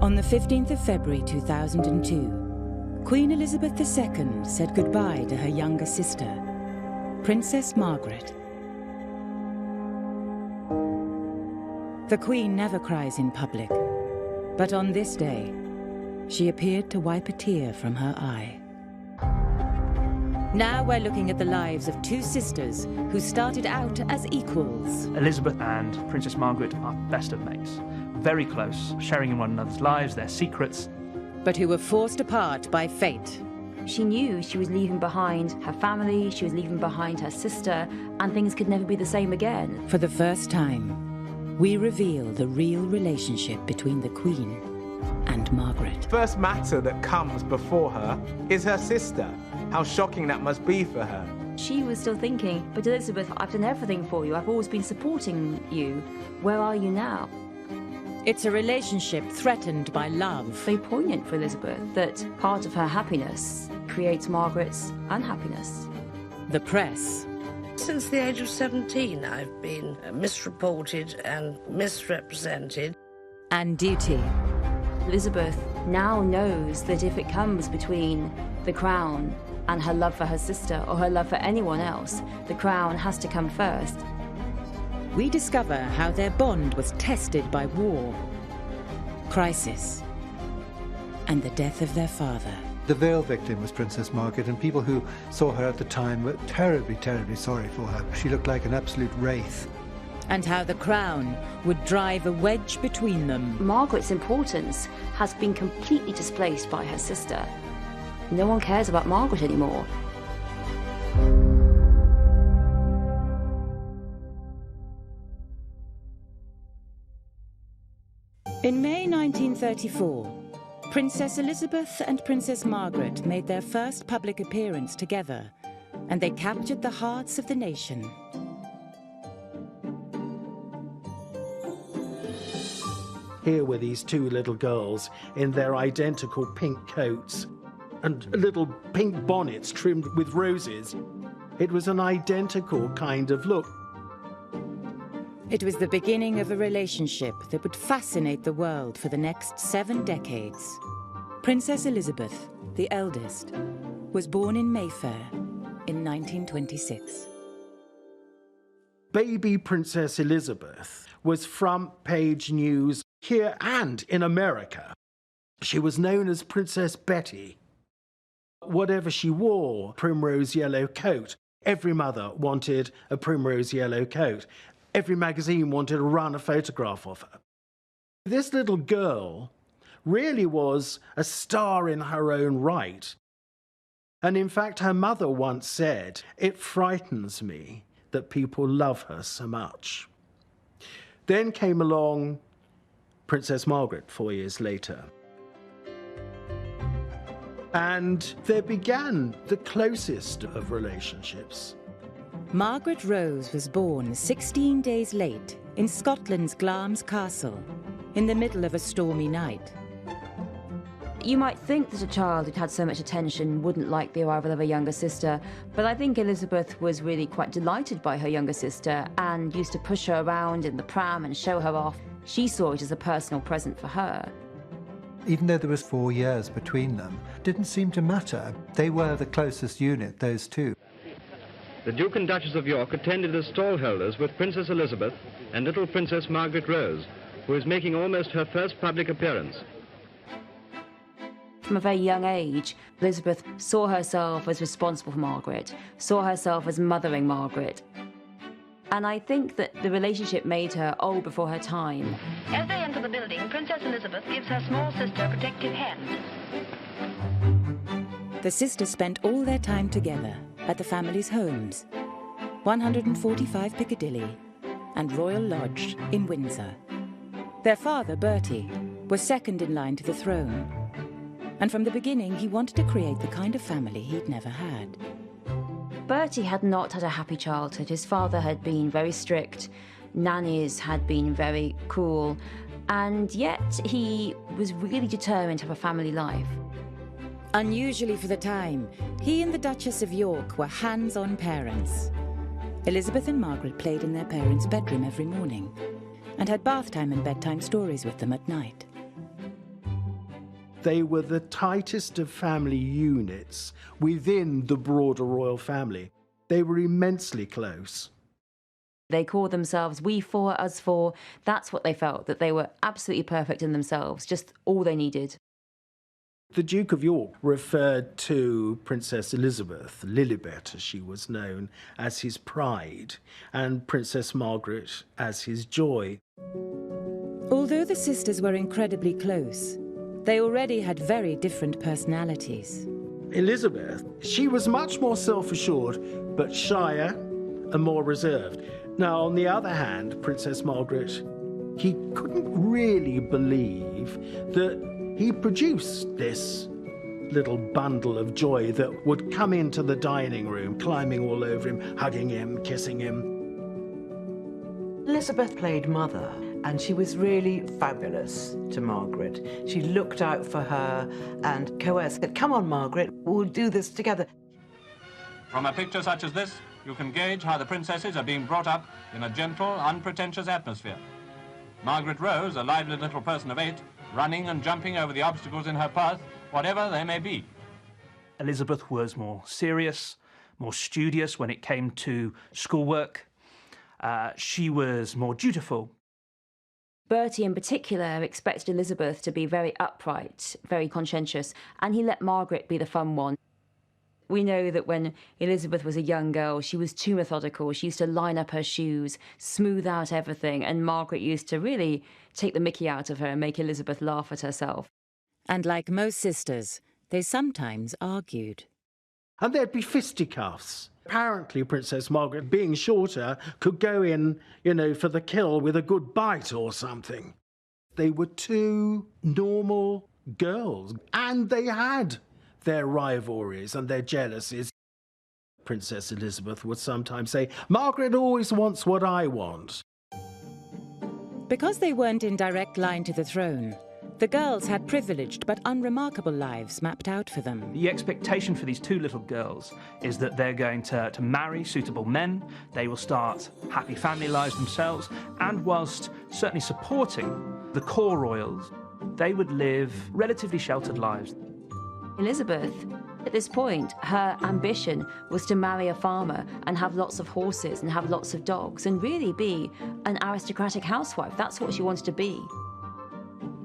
On the 15th of February 2002, Queen Elizabeth II said goodbye to her younger sister, Princess Margaret. The Queen never cries in public, but on this day, she appeared to wipe a tear from her eye. Now we're looking at the lives of two sisters who started out as equals. Elizabeth and Princess Margaret are best of mates, very close, sharing in one another's lives, their secrets. But who were forced apart by fate. She knew she was leaving behind her family, she was leaving behind her sister, and things could never be the same again. For the first time, we reveal the real relationship between the Queen and Margaret. First matter that comes before her is her sister. How shocking that must be for her. She was still thinking, but Elizabeth, I've done everything for you. I've always been supporting you. Where are you now? It's a relationship threatened by love. Very poignant for Elizabeth that part of her happiness creates Margaret's unhappiness. The press. Since the age of 17, I've been misreported and misrepresented. And duty. Elizabeth now knows that if it comes between the crown and her love for her sister or her love for anyone else, the crown has to come first. We discover how their bond was tested by war, crisis, and the death of their father. The veil victim was Princess Margaret, and people who saw her at the time were terribly, terribly sorry for her. She looked like an absolute wraith. And how the crown would drive a wedge between them. Margaret's importance has been completely displaced by her sister. No one cares about Margaret anymore. In May 1934, Princess Elizabeth and Princess Margaret made their first public appearance together, and they captured the hearts of the nation. Here were these two little girls in their identical pink coats and little pink bonnets trimmed with roses. It was an identical kind of look. It was the beginning of a relationship that would fascinate the world for the next 7 decades. Princess Elizabeth, the eldest, was born in Mayfair in 1926. Baby Princess Elizabeth was front page news here and in America. She was known as Princess Betty. Whatever she wore, primrose yellow coat. Every mother wanted a primrose yellow coat. Every magazine wanted to run a photograph of her. This little girl really was a star in her own right. And in fact, her mother once said, "It frightens me that people love her so much." Then came along Princess Margaret 4 years later. And there began the closest of relationships. Margaret Rose was born 16 days late in Scotland's Glamis Castle, in the middle of a stormy night. You might think that a child who'd had so much attention wouldn't like the arrival of a younger sister, but I think Elizabeth was really quite delighted by her younger sister and used to push her around in the pram and show her off. She saw it as a personal present for her. Even though there was 4 years between them, it didn't seem to matter. They were the closest unit, those two. The Duke and Duchess of York attended as stallholders with Princess Elizabeth and little Princess Margaret Rose, who is making almost her first public appearance. From a very young age, Elizabeth saw herself as responsible for Margaret, saw herself as mothering Margaret. And I think that the relationship made her old before her time. As they enter the building, Princess Elizabeth gives her small sister a protective hand. The sisters spent all their time together at the family's homes, 145 Piccadilly and Royal Lodge in Windsor. Their father, Bertie, was second in line to the throne. And from the beginning, he wanted to create the kind of family he'd never had. Bertie had not had a happy childhood. His father had been very strict, nannies had been very cruel, and yet he was really determined to have a family life. Unusually for the time, he and the Duchess of York were hands-on parents. Elizabeth and Margaret played in their parents' bedroom every morning and had bath time and bedtime stories with them at night. They were the tightest of family units within the broader royal family. They were immensely close. They called themselves we four, us four. That's what they felt, that they were absolutely perfect in themselves, just all they needed. The Duke of York referred to Princess Elizabeth, Lilibet as she was known, as his pride, and Princess Margaret as his joy. Although the sisters were incredibly close, they already had very different personalities. Elizabeth, she was much more self-assured, but shyer and more reserved. Now, on the other hand, Princess Margaret, he couldn't really believe that he produced this little bundle of joy that would come into the dining room, climbing all over him, hugging him, kissing him. Elizabeth played mother, and she was really fabulous to Margaret. She looked out for her and coerced it. Come on, Margaret, we'll do this together. From a picture such as this, you can gauge how the princesses are being brought up in a gentle, unpretentious atmosphere. Margaret Rose, a lively little person of 8, running and jumping over the obstacles in her path, whatever they may be. Elizabeth was more serious, more studious when it came to schoolwork. She was more dutiful. Bertie in particular expected Elizabeth to be very upright, very conscientious, and he let Margaret be the fun one. We know that when Elizabeth was a young girl, she was too methodical. She used to line up her shoes, smooth out everything, and Margaret used to really take the mickey out of her and make Elizabeth laugh at herself. And like most sisters, they sometimes argued. And there'd be fisticuffs. Apparently, Princess Margaret, being shorter, could go in, for the kill with a good bite or something. They were two normal girls, and they had their rivalries and their jealousies. Princess Elizabeth would sometimes say, "Margaret always wants what I want." Because they weren't in direct line to the throne, the girls had privileged but unremarkable lives mapped out for them. The expectation for these two little girls is that they're going to marry suitable men, they will start happy family lives themselves, and whilst certainly supporting the core royals, they would live relatively sheltered lives. Elizabeth, at this point, her ambition was to marry a farmer and have lots of horses and have lots of dogs and really be an aristocratic housewife. That's what she wanted to be.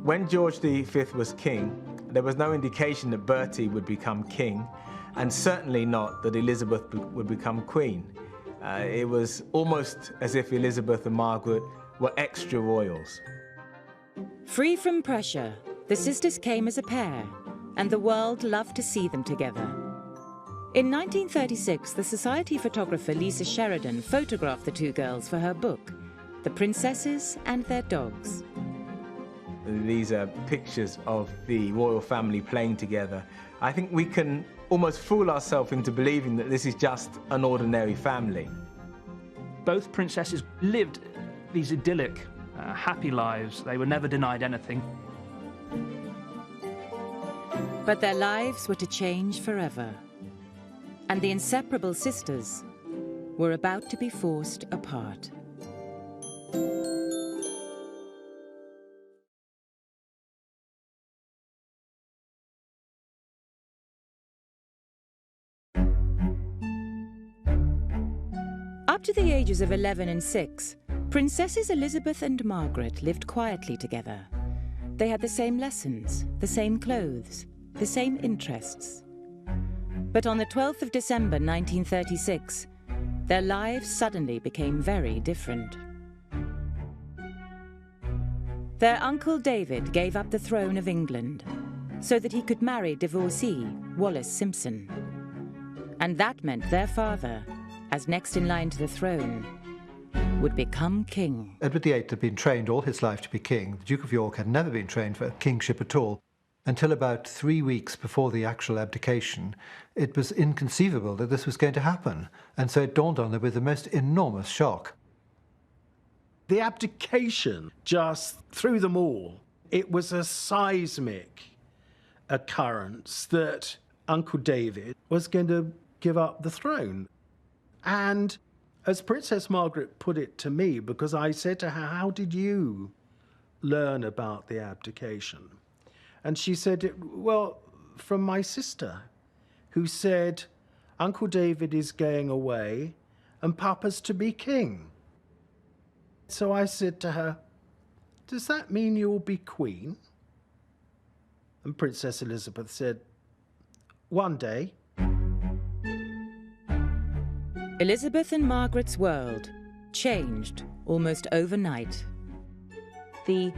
When George V was king, there was no indication that Bertie would become king, and certainly not that Elizabeth would become queen. It was almost as if Elizabeth and Margaret were extra royals. Free from pressure, the sisters came as a pair, and the world loved to see them together. In 1936, the Society photographer Lisa Sheridan photographed the two girls for her book, The Princesses and Their Dogs. These are pictures of the royal family playing together. I think we can almost fool ourselves into believing that this is just an ordinary family. Both princesses lived these idyllic, happy lives. They were never denied anything. But their lives were to change forever, and the inseparable sisters were about to be forced apart. Up to the ages of 11 and 6, Princesses Elizabeth and Margaret lived quietly together. They had the same lessons, the same clothes, the same interests. But on the 12th of December 1936, their lives suddenly became very different. Their uncle David gave up the throne of England so that he could marry divorcee Wallis Simpson. And that meant their father, as next in line to the throne, would become king. Edward VIII had been trained all his life to be king. The Duke of York had never been trained for kingship at all. Until about 3 weeks before the actual abdication, it was inconceivable that this was going to happen. And so it dawned on them with the most enormous shock. The abdication just threw them all. It was a seismic occurrence that Uncle David was going to give up the throne. And as Princess Margaret put it to me, because I said to her, "How did you learn about the abdication?" And she said, well, from my sister, who said, Uncle David is going away and Papa's to be king. So I said to her, does that mean you'll be queen? And Princess Elizabeth said, one day. Elizabeth and Margaret's world changed almost overnight. The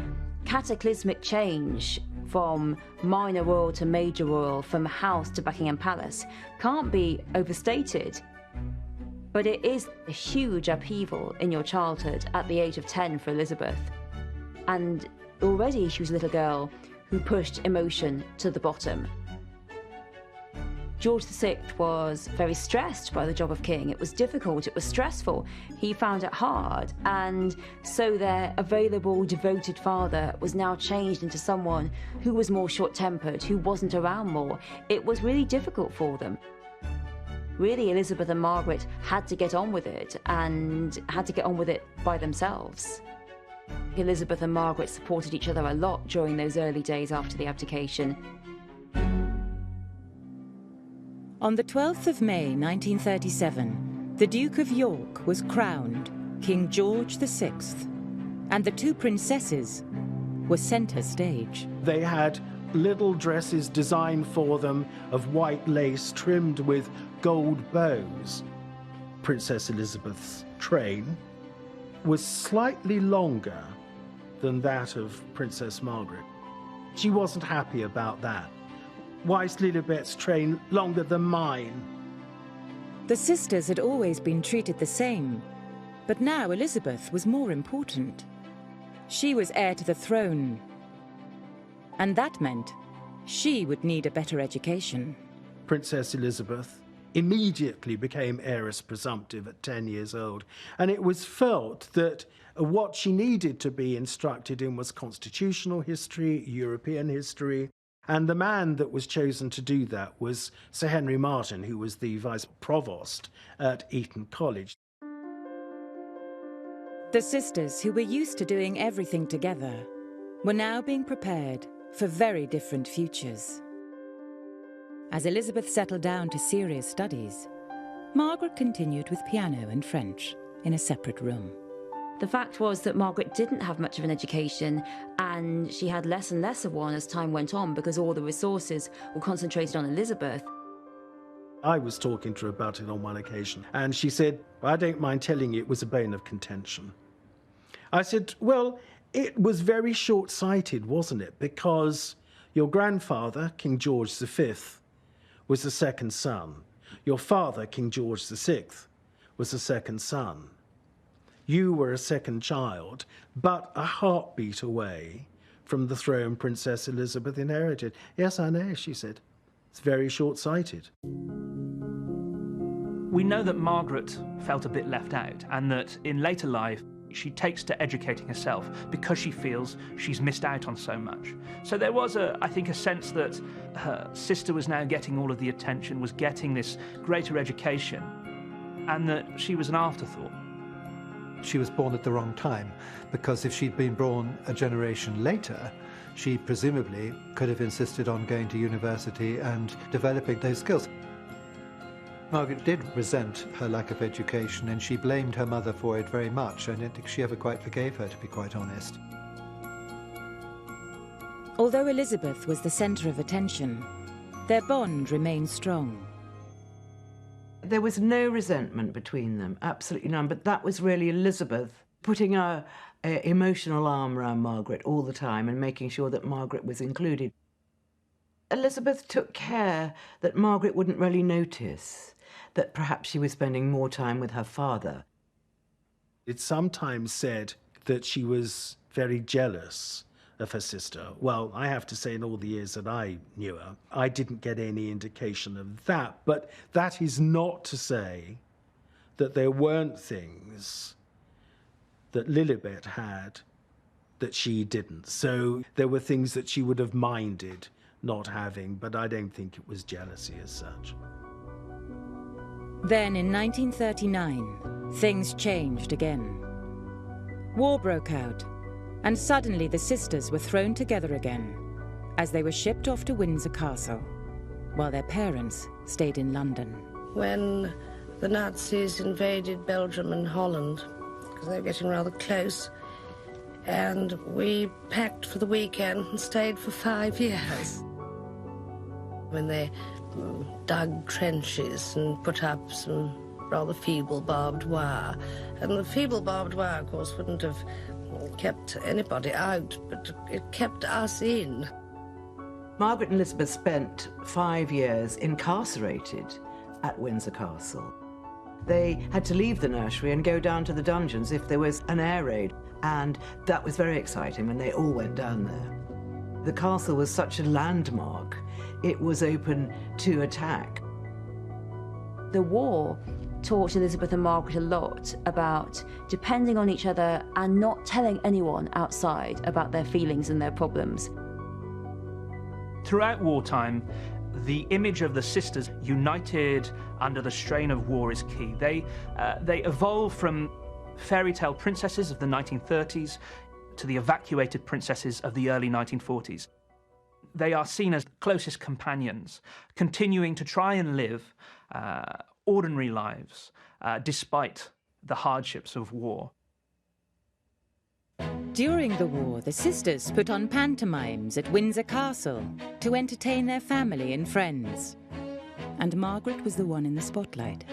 cataclysmic change from minor royal to major royal, from house to Buckingham Palace, can't be overstated. But it is a huge upheaval in your childhood at the age of 10 for Elizabeth. And already she was a little girl who pushed emotion to the bottom. George VI was very stressed by the job of king. It was difficult, it was stressful. He found it hard, and so their available, devoted father was now changed into someone who was more short-tempered, who wasn't around more. It was really difficult for them. Really, Elizabeth and Margaret had to get on with it, and had to get on with it by themselves. Elizabeth and Margaret supported each other a lot during those early days after the abdication. On the 12th of May 1937, the Duke of York was crowned King George VI, and the two princesses were centre stage. They had little dresses designed for them of white lace trimmed with gold bows. Princess Elizabeth's train was slightly longer than that of Princess Margaret. She wasn't happy about that. Why is Lilibet's train longer than mine? The sisters had always been treated the same, but now Elizabeth was more important. She was heir to the throne, and that meant she would need a better education. Princess Elizabeth immediately became heiress presumptive at 10 years old, and it was felt that what she needed to be instructed in was constitutional history, European history, and the man that was chosen to do that was Sir Henry Martin, who was the vice provost at Eton College. The sisters, who were used to doing everything together, were now being prepared for very different futures. As Elizabeth settled down to serious studies, Margaret continued with piano and French in a separate room. The fact was that Margaret didn't have much of an education, and she had less and less of one as time went on because all the resources were concentrated on Elizabeth. I was talking to her about it on one occasion, and she said, I don't mind telling you it was a bone of contention. I said, well, it was very short-sighted, wasn't it? Because your grandfather, King George V, was the second son. Your father, King George VI, was the second son. You were a second child, but a heartbeat away from the throne Princess Elizabeth inherited. Yes, I know, she said. It's very short-sighted. We know that Margaret felt a bit left out, and that in later life she takes to educating herself because she feels she's missed out on so much. So there was, I think, a sense that her sister was now getting all of the attention, was getting this greater education, and that she was an afterthought. She was born at the wrong time, because if she'd been born a generation later, she presumably could have insisted on going to university and developing those skills. Margaret did resent her lack of education, and she blamed her mother for it very much. I don't think she ever quite forgave her, to be quite honest. Although Elizabeth was the centre of attention, their bond remained strong. There was no resentment between them, absolutely none, but that was really Elizabeth putting her emotional arm around Margaret all the time and making sure that Margaret was included. Elizabeth took care that Margaret wouldn't really notice that perhaps she was spending more time with her father. It's sometimes said that she was very jealous of her sister. Well, I have to say, in all the years that I knew her, I didn't get any indication of that. But that is not to say that there weren't things that Lilibet had that she didn't. So there were things that she would have minded not having, but I don't think it was jealousy as such. Then in 1939, things changed again. War broke out, and suddenly the sisters were thrown together again, as they were shipped off to Windsor Castle, while their parents stayed in London. When the Nazis invaded Belgium and Holland, because they were getting rather close, and we packed for the weekend and stayed for 5 years. When they dug trenches and put up some rather feeble barbed wire. And the feeble barbed wire, of course, wouldn't have kept anybody out, but it kept us in. Margaret and Elizabeth spent 5 years incarcerated at Windsor Castle. They had to leave the nursery and go down to the dungeons if there was an air raid, and that was very exciting when they all went down there. The castle was such a landmark. It was open to attack. The war taught Elizabeth and Margaret a lot about depending on each other and not telling anyone outside about their feelings and their problems. Throughout wartime, the image of the sisters united under the strain of war is key. They evolve from fairy tale princesses of the 1930s to the evacuated princesses of the early 1940s. They are seen as closest companions, continuing to try and live ordinary lives despite the hardships of war. During the war, the sisters put on pantomimes at Windsor Castle to entertain their family and friends. And Margaret was the one in the spotlight.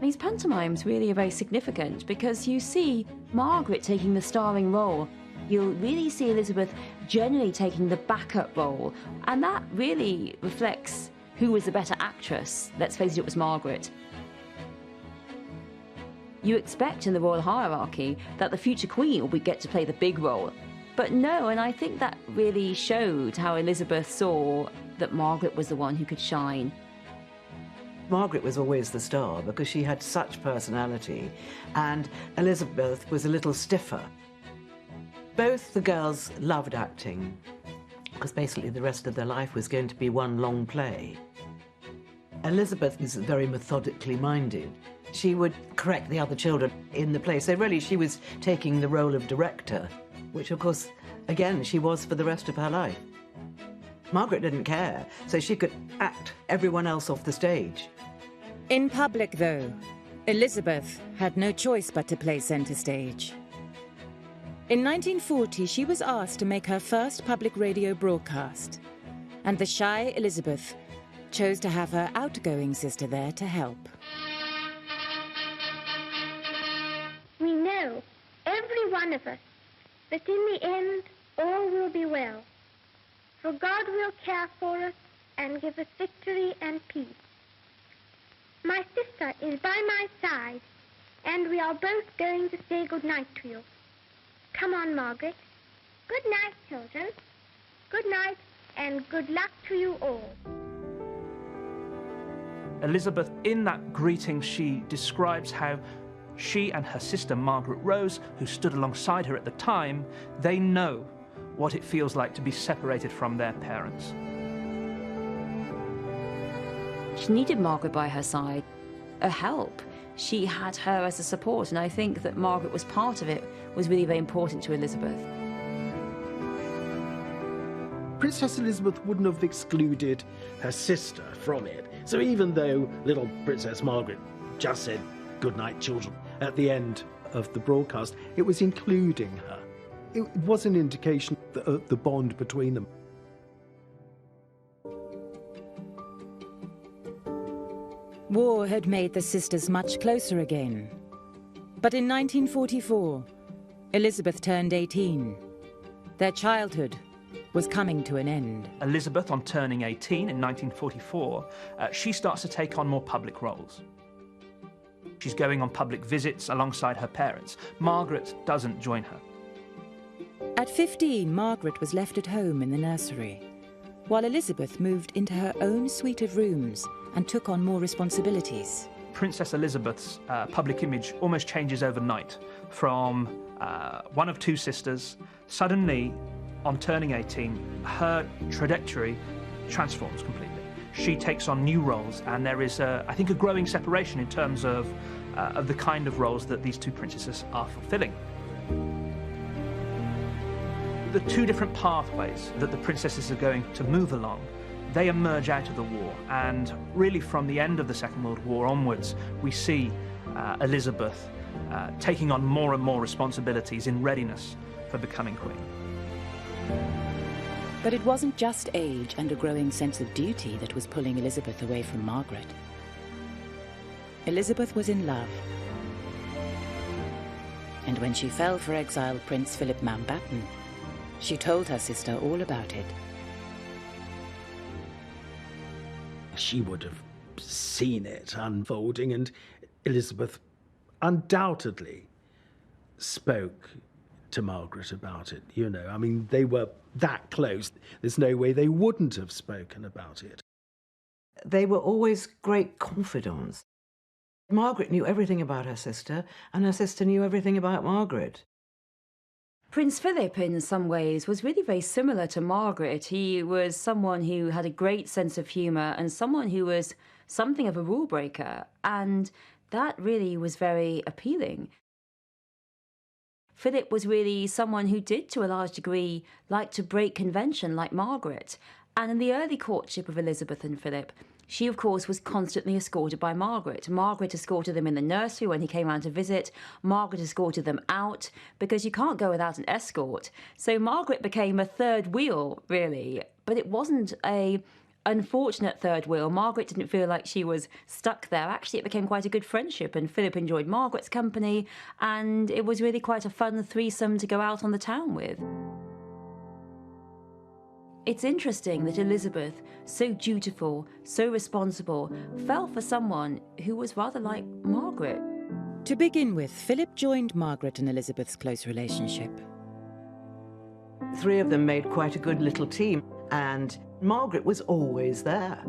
These pantomimes really are very significant because you see Margaret taking the starring role. You'll really see Elizabeth generally taking the backup role, and that really reflects who was the better actress. Let's face it, it was Margaret. You expect in the royal hierarchy that the future queen would get to play the big role. But no, and I think that really showed how Elizabeth saw that Margaret was the one who could shine. Margaret was always the star because she had such personality, and Elizabeth was a little stiffer. Both the girls loved acting, because basically the rest of their life was going to be one long play. Elizabeth was very methodically minded. She would correct the other children in the play, so really she was taking the role of director, which of course, again, she was for the rest of her life. Margaret didn't care, so she could act everyone else off the stage. In public, though, Elizabeth had no choice but to play centre stage. In 1940, she was asked to make her first public radio broadcast, and the shy Elizabeth chose to have her outgoing sister there to help. We know, every one of us, that in the end all will be well, for God will care for us and give us victory and peace. My sister is by my side, and we are both going to say good night to you. Come on, Margaret. Good night, children. Good night, and good luck to you all. Elizabeth, in that greeting, she describes how she and her sister Margaret Rose, who stood alongside her at the time, they know what it feels like to be separated from their parents. She needed Margaret by her side, a help. She had her as a support, and I think that Margaret was part of it, was really very important to Elizabeth. Princess Elizabeth wouldn't have excluded her sister from it. So even though little Princess Margaret just said, "Good night, children," at the end of the broadcast, it was including her. It was an indication of the bond between them. War had made the sisters much closer again. But in 1944, Elizabeth turned 18. Their childhood was coming to an end. Elizabeth, on turning 18 in 1944, she starts to take on more public roles. She's going on public visits alongside her parents. Margaret doesn't join her. At 15, Margaret was left at home in the nursery, while Elizabeth moved into her own suite of rooms and took on more responsibilities. Princess Elizabeth's public image almost changes overnight. From one of two sisters, suddenly, on turning 18, her trajectory transforms completely. She takes on new roles, and there is, I think, a growing separation in terms of the kind of roles that these two princesses are fulfilling. The two different pathways that the princesses are going to move along, they emerge out of the war, and really from the end of the Second World War onwards, we see Elizabeth taking on more and more responsibilities in readiness for becoming queen. But it wasn't just age and a growing sense of duty that was pulling Elizabeth away from Margaret. Elizabeth was in love. And when she fell for exiled Prince Philip Mountbatten, she told her sister all about it. She would have seen it unfolding, and Elizabeth undoubtedly spoke to Margaret about it. You know, I mean, they were that close. There's no way they wouldn't have spoken about it. They were always great confidants. Margaret knew everything about her sister, and her sister knew everything about Margaret. Prince Philip, in some ways, was really very similar to Margaret. He was someone who had a great sense of humour and someone who was something of a rule breaker, and that really was very appealing. Philip was really someone who did, to a large degree, like to break convention like Margaret. And in the early courtship of Elizabeth and Philip, she, of course, was constantly escorted by Margaret. Margaret escorted them in the nursery when he came round to visit. Margaret escorted them out, because you can't go without an escort. So Margaret became a third wheel, really. But it wasn't a unfortunate third wheel. Margaret didn't feel like she was stuck there. Actually, it became quite a good friendship, and Philip enjoyed Margaret's company, and it was really quite a fun threesome to go out on the town with. It's interesting that Elizabeth, so dutiful, so responsible, fell for someone who was rather like Margaret. To begin with, Philip joined Margaret and Elizabeth's close relationship. Three of them made quite a good little team, and Margaret was always there.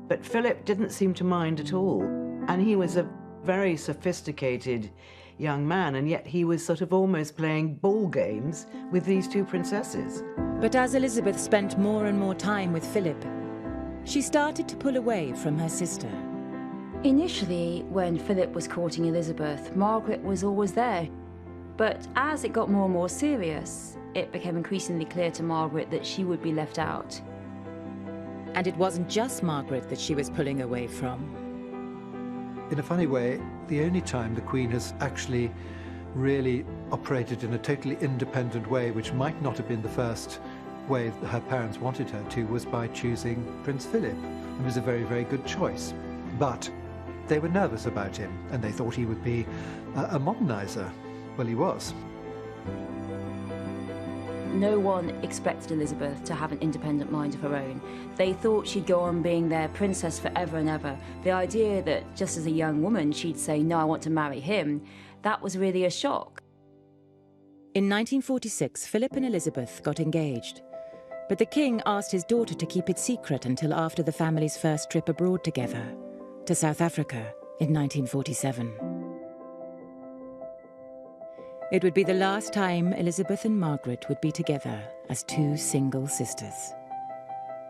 But Philip didn't seem to mind at all, and he was a very sophisticated young man, and yet he was sort of almost playing ball games with these two princesses. But as Elizabeth spent more and more time with Philip, she started to pull away from her sister. Initially, when Philip was courting Elizabeth, Margaret was always there. But as it got more and more serious, it became increasingly clear to Margaret that she would be left out. And it wasn't just Margaret that she was pulling away from. In a funny way, the only time the Queen has actually really operated in a totally independent way, which might not have been the first way that her parents wanted her to, was by choosing Prince Philip. It was a very, very good choice. But they were nervous about him, and they thought he would be a modernizer. Well, he was. No one expected Elizabeth to have an independent mind of her own. They thought she'd go on being their princess forever and ever. The idea that just as a young woman she'd say, no, I want to marry him, that was really a shock. In 1946, Philip and Elizabeth got engaged. But the king asked his daughter to keep it secret until after the family's first trip abroad together, to South Africa in 1947. It would be the last time Elizabeth and Margaret would be together as two single sisters,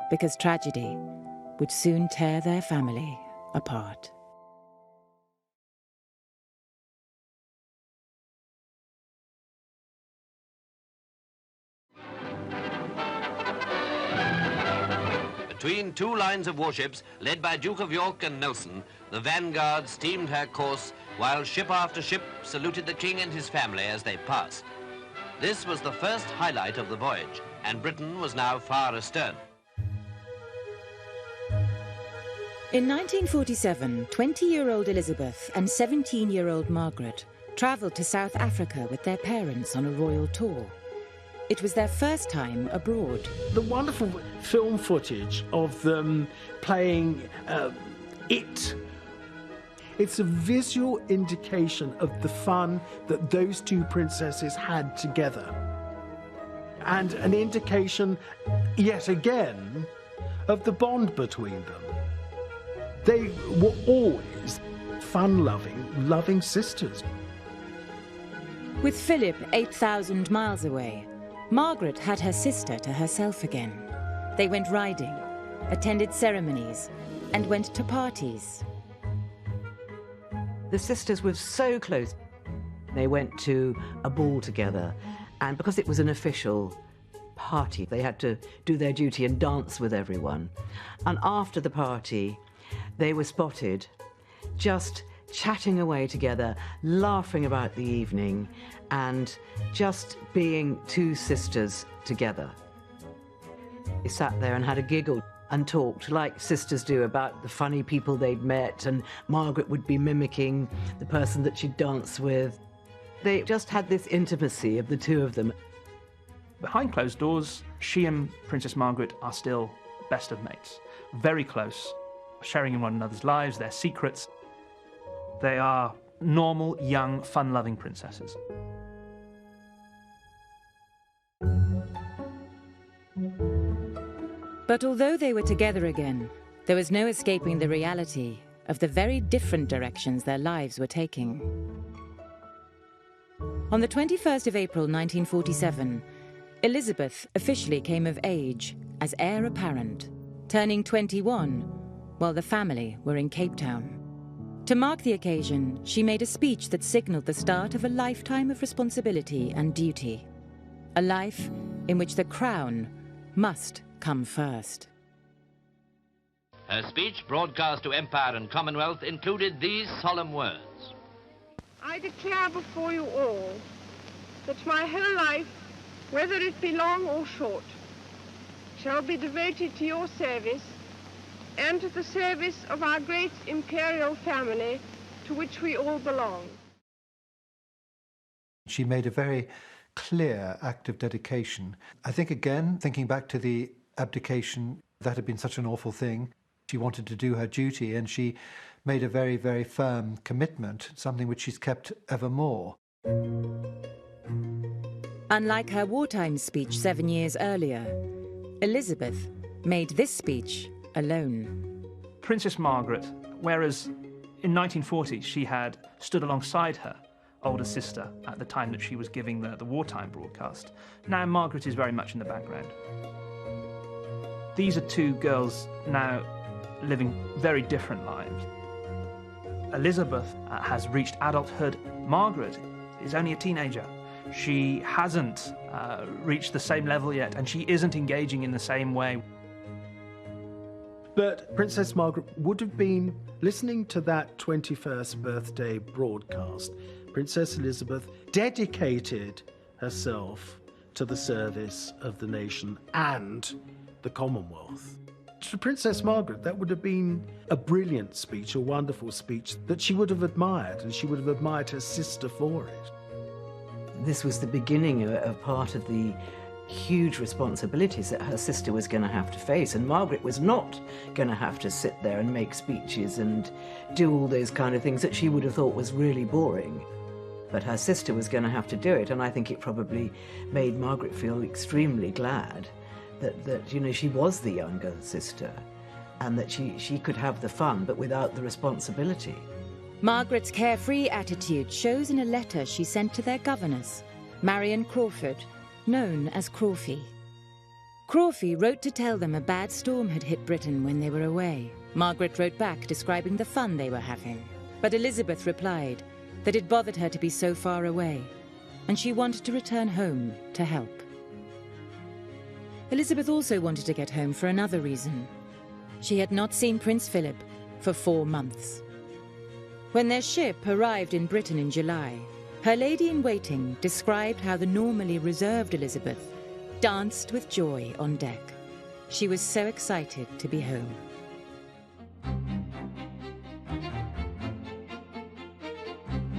because tragedy would soon tear their family apart. Between two lines of warships, led by Duke of York and Nelson, the Vanguard steamed her course while ship after ship saluted the king and his family as they passed. This was the first highlight of the voyage, and Britain was now far astern. In 1947, 20-year-old Elizabeth and 17-year-old Margaret travelled to South Africa with their parents on a royal tour. It was their first time abroad. The wonderful film footage of them playing It. It's a visual indication of the fun that those two princesses had together. And an indication, yet again, of the bond between them. They were always fun-loving, loving sisters. With Philip 8,000 miles away, Margaret had her sister to herself again. They went riding, attended ceremonies, and went to parties. The sisters were so close. They went to a ball together, and because it was an official party. They had to do their duty and dance with everyone. And after the party, they were spotted just chatting away together, laughing about the evening, and just being two sisters together. They sat there and had a giggle and talked like sisters do about the funny people they'd met, and Margaret would be mimicking the person that she'd danced with. They just had this intimacy of the two of them. Behind closed doors, she and Princess Margaret are still best of mates, very close, sharing in one another's lives, their secrets. They are normal, young, fun-loving princesses. But although they were together again, there was no escaping the reality of the very different directions their lives were taking. On the 21st of April 1947, Elizabeth officially came of age as heir apparent, turning 21 while the family were in Cape Town. To mark the occasion, she made a speech that signalled the start of a lifetime of responsibility and duty. A life in which the crown must come first. Her speech, broadcast to Empire and Commonwealth, included these solemn words. I declare before you all that my whole life, whether it be long or short, shall be devoted to your service and to the service of our great imperial family to which we all belong. She made a very clear act of dedication. I think, again, thinking back to the abdication, that had been such an awful thing. She wanted to do her duty, and she made a very, very firm commitment, something which she's kept evermore. Unlike her wartime speech 7 years earlier, Elizabeth made this speech alone. Princess Margaret, whereas in 1940 she had stood alongside her older sister at the time that she was giving the wartime broadcast, now Margaret is very much in the background. These are two girls now living very different lives. Elizabeth has reached adulthood. Margaret is only a teenager. She hasn't reached the same level yet, and she isn't engaging in the same way. But Princess Margaret would have been listening to that 21st birthday broadcast. Princess Elizabeth dedicated herself to the service of the nation and the Commonwealth. To Princess Margaret, that would have been a brilliant speech, a wonderful speech that she would have admired, and she would have admired her sister for it. This was the beginning of part of the huge responsibilities that her sister was going to have to face, and Margaret was not going to have to sit there and make speeches and do all those kind of things that she would have thought was really boring. But her sister was going to have to do it, and I think it probably made Margaret feel extremely glad that you know, she was the younger sister, and that she could have the fun but without the responsibility. Margaret's carefree attitude shows in a letter she sent to their governess, Marion Crawford, known as Crawfie. Crawfie wrote to tell them a bad storm had hit Britain when they were away. Margaret wrote back describing the fun they were having. But Elizabeth replied that it bothered her to be so far away, and she wanted to return home to help. Elizabeth also wanted to get home for another reason. She had not seen Prince Philip for 4 months. When their ship arrived in Britain in July, her lady-in-waiting described how the normally reserved Elizabeth danced with joy on deck. She was so excited to be home.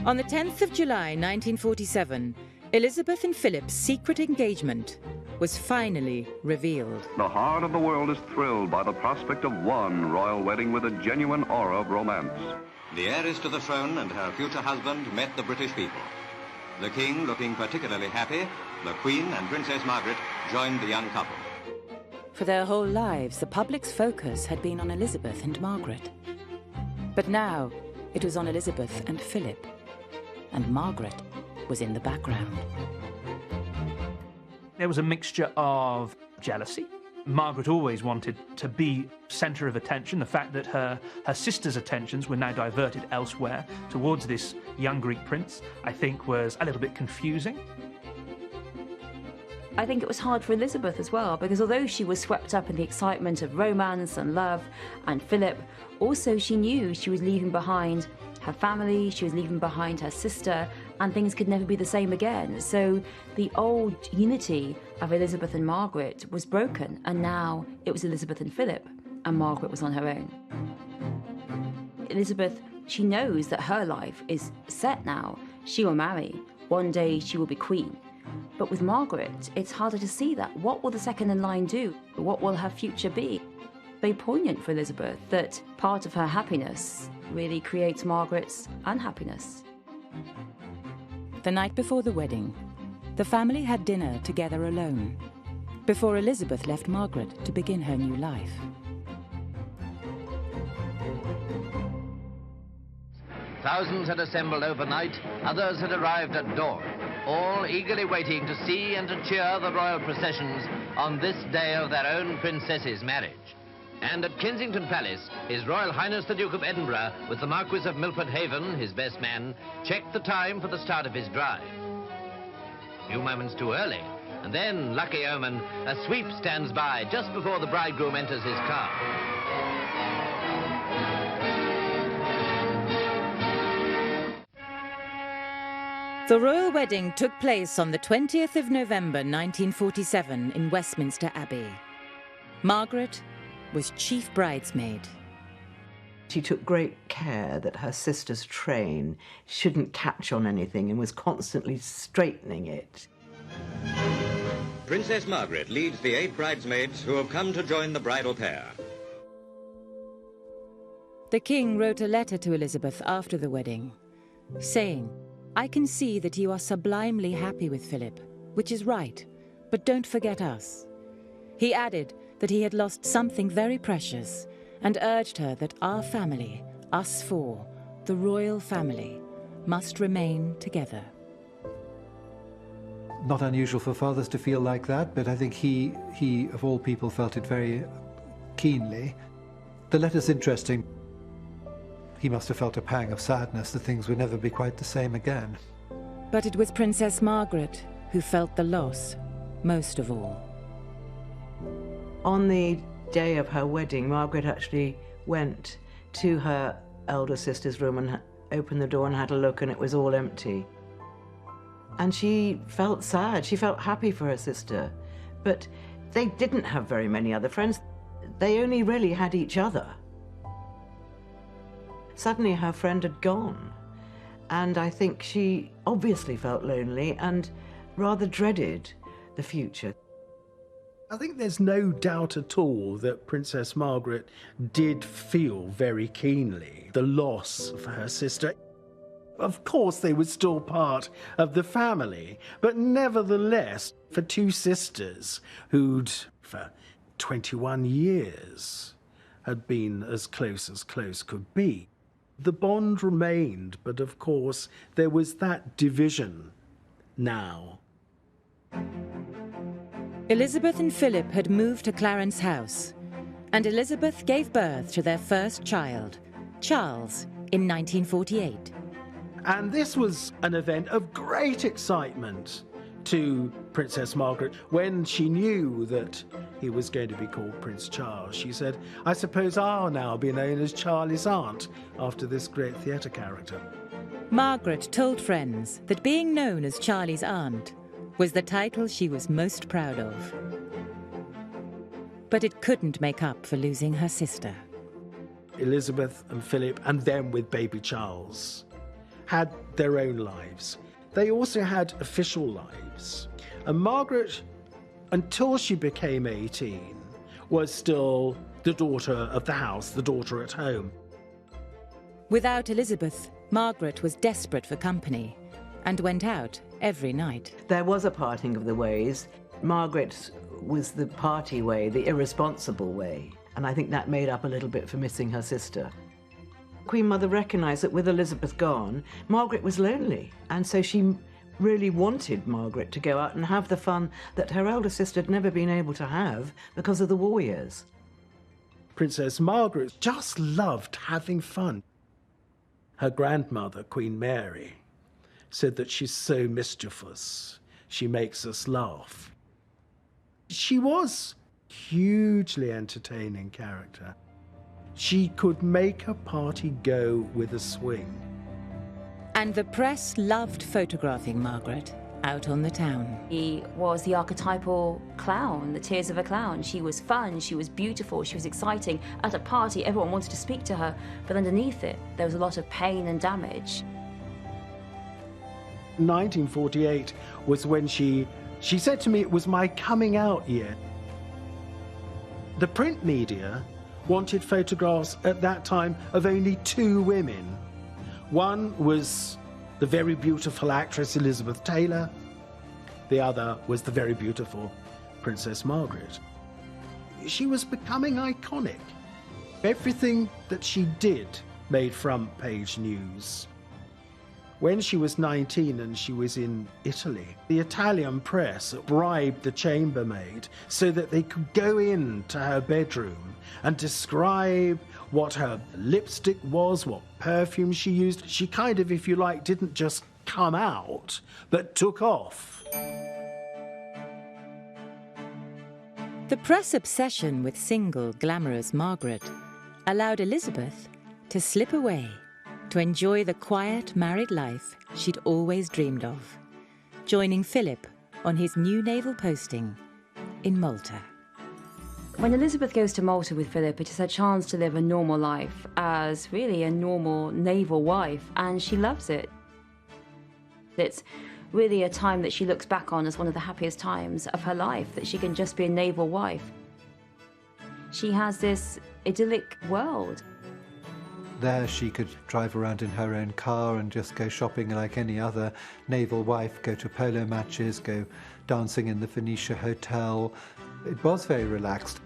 On the 10th of July 1947, Elizabeth and Philip's secret engagement was finally revealed. The heart of the world is thrilled by the prospect of one royal wedding with a genuine aura of romance. The heiress to the throne and her future husband met the British people. The King looking particularly happy, the Queen and Princess Margaret joined the young couple. For their whole lives, the public's focus had been on Elizabeth and Margaret. But now, it was on Elizabeth and Philip, and Margaret was in the background. There was a mixture of jealousy. Margaret always wanted to be centre of attention. The fact that her sister's attentions were now diverted elsewhere towards this young Greek prince, I think, was a little bit confusing. I think it was hard for Elizabeth as well, because although she was swept up in the excitement of romance and love and Philip, also she knew she was leaving behind her family, she was leaving behind her sister, and things could never be the same again. So the old unity of Elizabeth and Margaret was broken, and now it was Elizabeth and Philip, and Margaret was on her own. Elizabeth, she knows that her life is set now. She will marry. One day she will be queen. But with Margaret, it's harder to see that. What will the second in line do? What will her future be? Very poignant for Elizabeth that part of her happiness really creates Margaret's unhappiness. The night before the wedding, the family had dinner together alone, before Elizabeth left Margaret to begin her new life. Thousands had assembled overnight, others had arrived at dawn, all eagerly waiting to see and to cheer the royal processions on this day of their own princess's marriage. And at Kensington Palace, His Royal Highness the Duke of Edinburgh, with the Marquis of Milford Haven, his best man, checked the time for the start of his drive. A few moments too early, and then, lucky omen, a sweep stands by just before the bridegroom enters his car. The royal wedding took place on the 20th of November 1947 in Westminster Abbey. Margaret was chief bridesmaid. She took great care that her sister's train shouldn't catch on anything and was constantly straightening it. Princess Margaret leads the 8 bridesmaids who have come to join the bridal pair. The king wrote a letter to Elizabeth after the wedding, saying, "I can see that you are sublimely happy with Philip, which is right, but don't forget us." He added that he had lost something very precious and urged her that our family, us four, the royal family, must remain together. Not unusual for fathers to feel like that, but I think he of all people felt it very keenly. The letter's interesting. He must have felt a pang of sadness that things would never be quite the same again. But it was Princess Margaret who felt the loss most of all. On the day of her wedding, Margaret actually went to her elder sister's room and opened the door and had a look, and it was all empty. And she felt sad. She felt happy for her sister. But they didn't have very many other friends. They only really had each other. Suddenly her friend had gone. And I think she obviously felt lonely and rather dreaded the future. I think there's no doubt at all that Princess Margaret did feel very keenly the loss of her sister. Of course, they were still part of the family, but nevertheless, for 2 sisters who'd, for 21 years, had been as close could be, the bond remained, but of course, there was that division now. Elizabeth and Philip had moved to Clarence House, and Elizabeth gave birth to their first child, Charles, in 1948. And this was an event of great excitement to Princess Margaret. When she knew that he was going to be called Prince Charles, she said, "I suppose I'll now be known as Charlie's aunt after this great theatre character." Margaret told friends that being known as Charlie's aunt was the title she was most proud of. But it couldn't make up for losing her sister. Elizabeth and Philip, and then with baby Charles, had their own lives. They also had official lives. And Margaret, until she became 18, was still the daughter of the house, the daughter at home. Without Elizabeth, Margaret was desperate for company and went out every night. There was a parting of the ways. Margaret was the party way, the irresponsible way, and I think that made up a little bit for missing her sister. Queen Mother recognised that with Elizabeth gone, Margaret was lonely, and so she really wanted Margaret to go out and have the fun that her elder sister had never been able to have because of the war years. Princess Margaret just loved having fun. Her grandmother, Queen Mary, said that she's so mischievous, she makes us laugh. She was a hugely entertaining character. She could make a party go with a swing. And the press loved photographing Margaret out on the town. He was the archetypal clown, the tears of a clown. She was fun, she was beautiful, she was exciting. At a party, everyone wanted to speak to her, but underneath it, there was a lot of pain and damage. 1948 was when she said to me it was my coming out year. The print media wanted photographs at that time of only 2 women. One was the very beautiful actress Elizabeth Taylor. The other was the very beautiful Princess Margaret. She was becoming iconic. Everything that she did made front page news. When she was 19 and she was in Italy, the Italian press bribed the chambermaid so that they could go into her bedroom and describe what her lipstick was, what perfume she used. She kind of, if you like, didn't just come out, but took off. The press obsession with single, glamorous Margaret allowed Elizabeth to slip away to enjoy the quiet married life she'd always dreamed of, joining Philip on his new naval posting in Malta. When Elizabeth goes to Malta with Philip, it is her chance to live a normal life as really a normal naval wife, and she loves it. It's really a time that she looks back on as one of the happiest times of her life, that she can just be a naval wife. She has this idyllic world. There she could drive around in her own car and just go shopping like any other naval wife, go to polo matches, go dancing in the Phoenicia Hotel. It was very relaxed.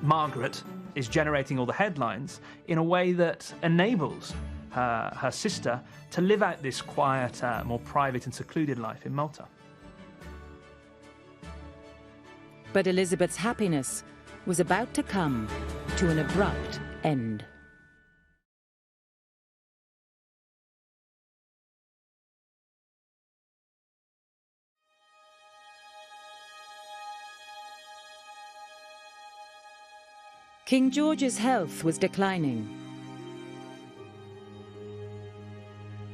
Margaret is generating all the headlines in a way that enables her sister to live out this quiet, more private and secluded life in Malta. But Elizabeth's happiness was about to come to an abrupt end. King George's health was declining.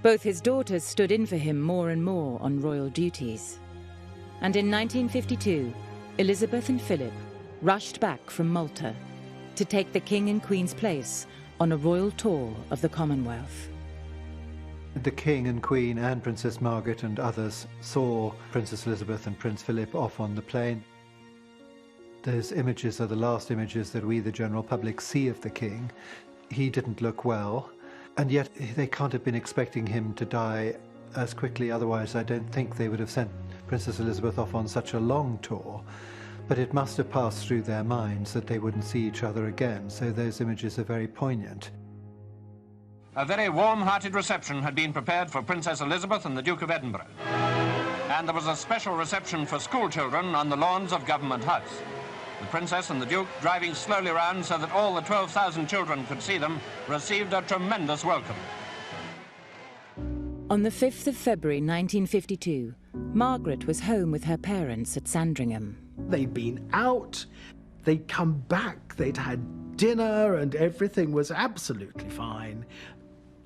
Both his daughters stood in for him more and more on royal duties. And in 1952, Elizabeth and Philip rushed back from Malta to take the King and Queen's place on a royal tour of the Commonwealth. The King and Queen and Princess Margaret and others saw Princess Elizabeth and Prince Philip off on the plane. Those images are the last images that we, the general public, see of the King. He didn't look well, and yet they can't have been expecting him to die as quickly, otherwise I don't think they would have sent Princess Elizabeth off on such a long tour. But it must have passed through their minds that they wouldn't see each other again, so those images are very poignant. A very warm-hearted reception had been prepared for Princess Elizabeth and the Duke of Edinburgh. And there was a special reception for school children on the lawns of Government House. The Princess and the Duke, driving slowly round so that all the 12,000 children could see them, received a tremendous welcome. On the 5th of February 1952, Margaret was home with her parents at Sandringham. They'd been out, they'd come back, they'd had dinner, and everything was absolutely fine.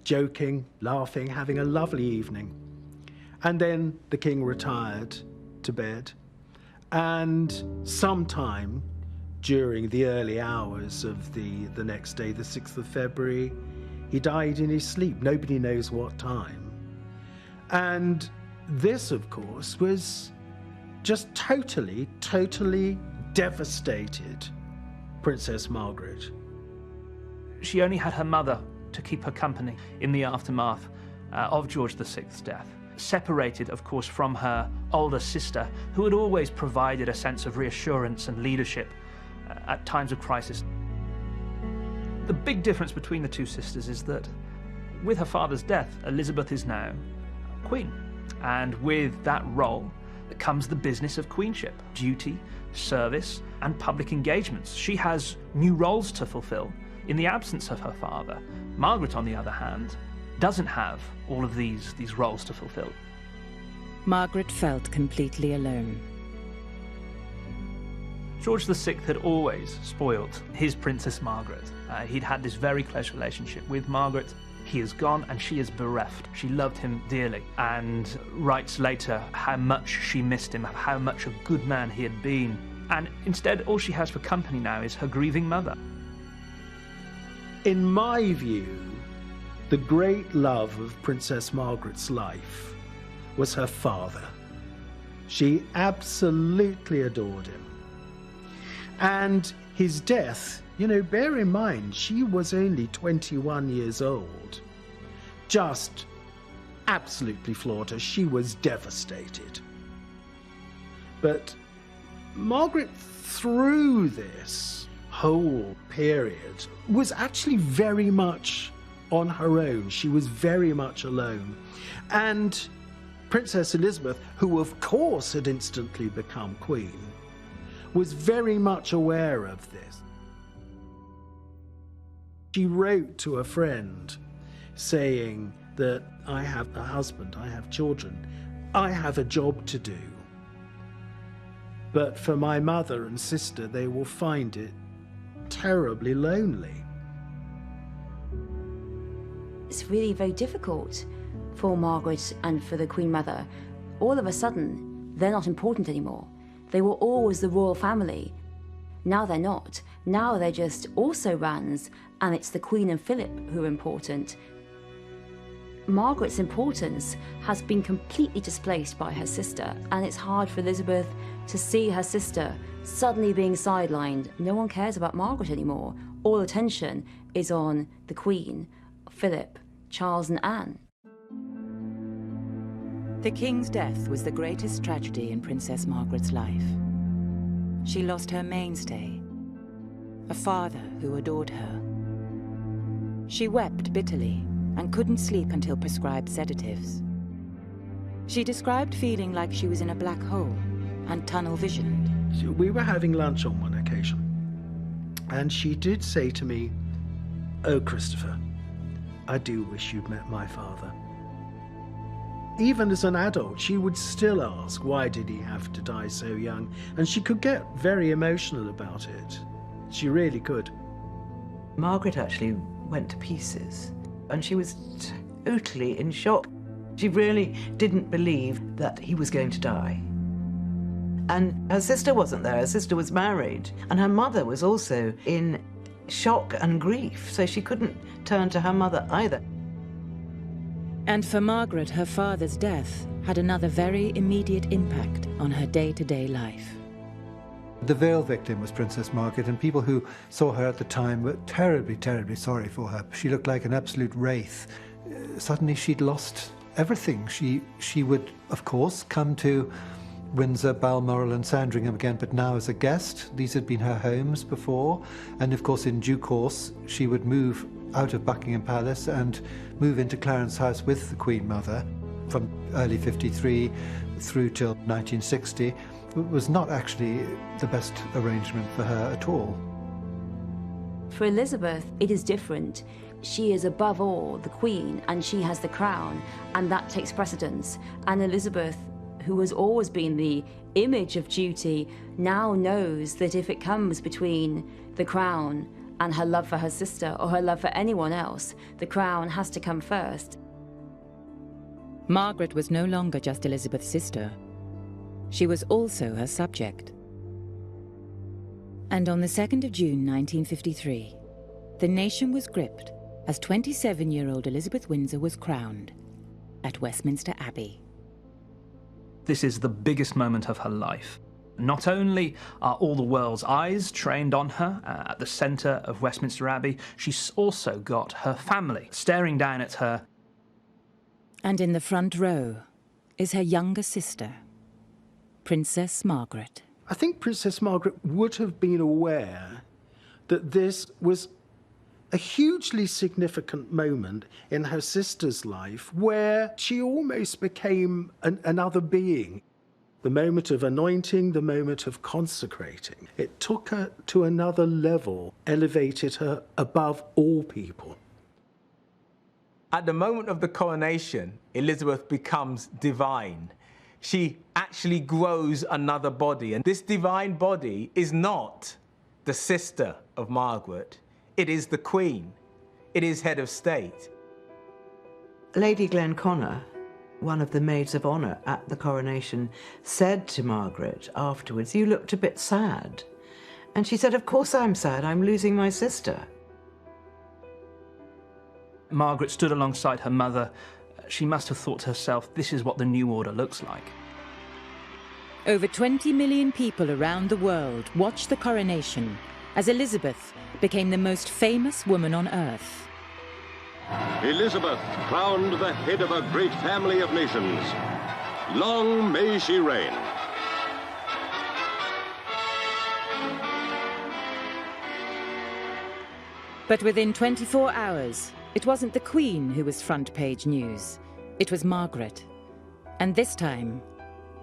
Joking, laughing, having a lovely evening. And then the King retired to bed. And sometime during the early hours of the next day, the 6th of February, he died in his sleep. Nobody knows what time. And this, of course, was just totally devastated Princess Margaret. She only had her mother to keep her company in the aftermath of George VI's death. Separated, of course, from her older sister, who had always provided a sense of reassurance and leadership at times of crisis. The big difference between the two sisters is that with her father's death, Elizabeth is now queen. And with that role comes the business of queenship, duty, service, and public engagements. She has new roles to fulfill in the absence of her father. Margaret, on the other hand, doesn't have all of these roles to fulfill. Margaret felt completely alone. George VI had always spoilt his Princess Margaret. He'd had this very close relationship with Margaret. He is gone and she is bereft. She loved him dearly and writes later how much she missed him, how much a good man he had been. And instead, all she has for company now is her grieving mother. In my view, the great love of Princess Margaret's life was her father. She absolutely adored him. And his death, you know, bear in mind, she was only 21 years old. Just absolutely floored her. She was devastated. But Margaret, through this whole period, was actually very much on her own. She was very much alone. And Princess Elizabeth, who of course had instantly become queen, was very much aware of this. She wrote to a friend saying that I have a husband, I have children, I have a job to do. But for my mother and sister, they will find it terribly lonely. It's really very difficult for Margaret and for the Queen Mother. All of a sudden, they're not important anymore. They were always the royal family. Now they're not. Now they're just also Rans, and it's the Queen and Philip who are important. Margaret's importance has been completely displaced by her sister, and it's hard for Elizabeth to see her sister suddenly being sidelined. No one cares about Margaret anymore. All attention is on the Queen, Philip, Charles and Anne. The King's death was the greatest tragedy in Princess Margaret's life. She lost her mainstay, a father who adored her. She wept bitterly and couldn't sleep until prescribed sedatives. She described feeling like she was in a black hole and tunnel-visioned. We were having lunch on one occasion, and she did say to me, "Oh, Christopher, I do wish you'd met my father." Even as an adult, she would still ask, why did he have to die so young? And she could get very emotional about it. She really could. Margaret actually went to pieces, and she was totally in shock. She really didn't believe that he was going to die. And her sister wasn't there. Her sister was married, and her mother was also in shock and grief, so she couldn't turn to her mother either. And for Margaret, her father's death had another very immediate impact on her day-to-day life. The veil victim was Princess Margaret, and people who saw her at the time were terribly, terribly sorry for her. She looked like an absolute wraith. Suddenly she'd lost everything. She would, of course, come to Windsor, Balmoral and Sandringham again, but now as a guest. These had been her homes before, and of course in due course she would move out of Buckingham Palace and move into Clarence House with the Queen Mother from early 53 through till 1960. It was not actually the best arrangement for her at all. For Elizabeth, it is different. She is above all the Queen, and she has the crown, and that takes precedence. And Elizabeth, who has always been the image of duty, now knows that if it comes between the crown and her love for her sister or her love for anyone else, the crown has to come first. Margaret was no longer just Elizabeth's sister. She was also her subject. And on the 2nd of June 1953, the nation was gripped as 27-year-old Elizabeth Windsor was crowned at Westminster Abbey. This is the biggest moment of her life. Not only are all the world's eyes trained on her at the centre of Westminster Abbey, she's also got her family staring down at her. And in the front row is her younger sister, Princess Margaret. I think Princess Margaret would have been aware that this was a hugely significant moment in her sister's life where she almost became another being. The moment of anointing, the moment of consecrating. It took her to another level, elevated her above all people. At the moment of the coronation, Elizabeth becomes divine. she actually grows another body. And this divine body is not the sister of Margaret. It is the Queen. It is head of state. Lady Glenconnor, one of the maids of honour at the coronation, said to Margaret afterwards, "You looked a bit sad." And she said, "Of course I'm sad. I'm losing my sister." Margaret stood alongside her mother. She must have thought to herself, this is what the new order looks like. Over 20 million people around the world watched the coronation as Elizabeth became the most famous woman on earth. Elizabeth, crowned the head of a great family of nations. Long may she reign. But within 24 hours, it wasn't the Queen who was front page news. It was Margaret. And this time,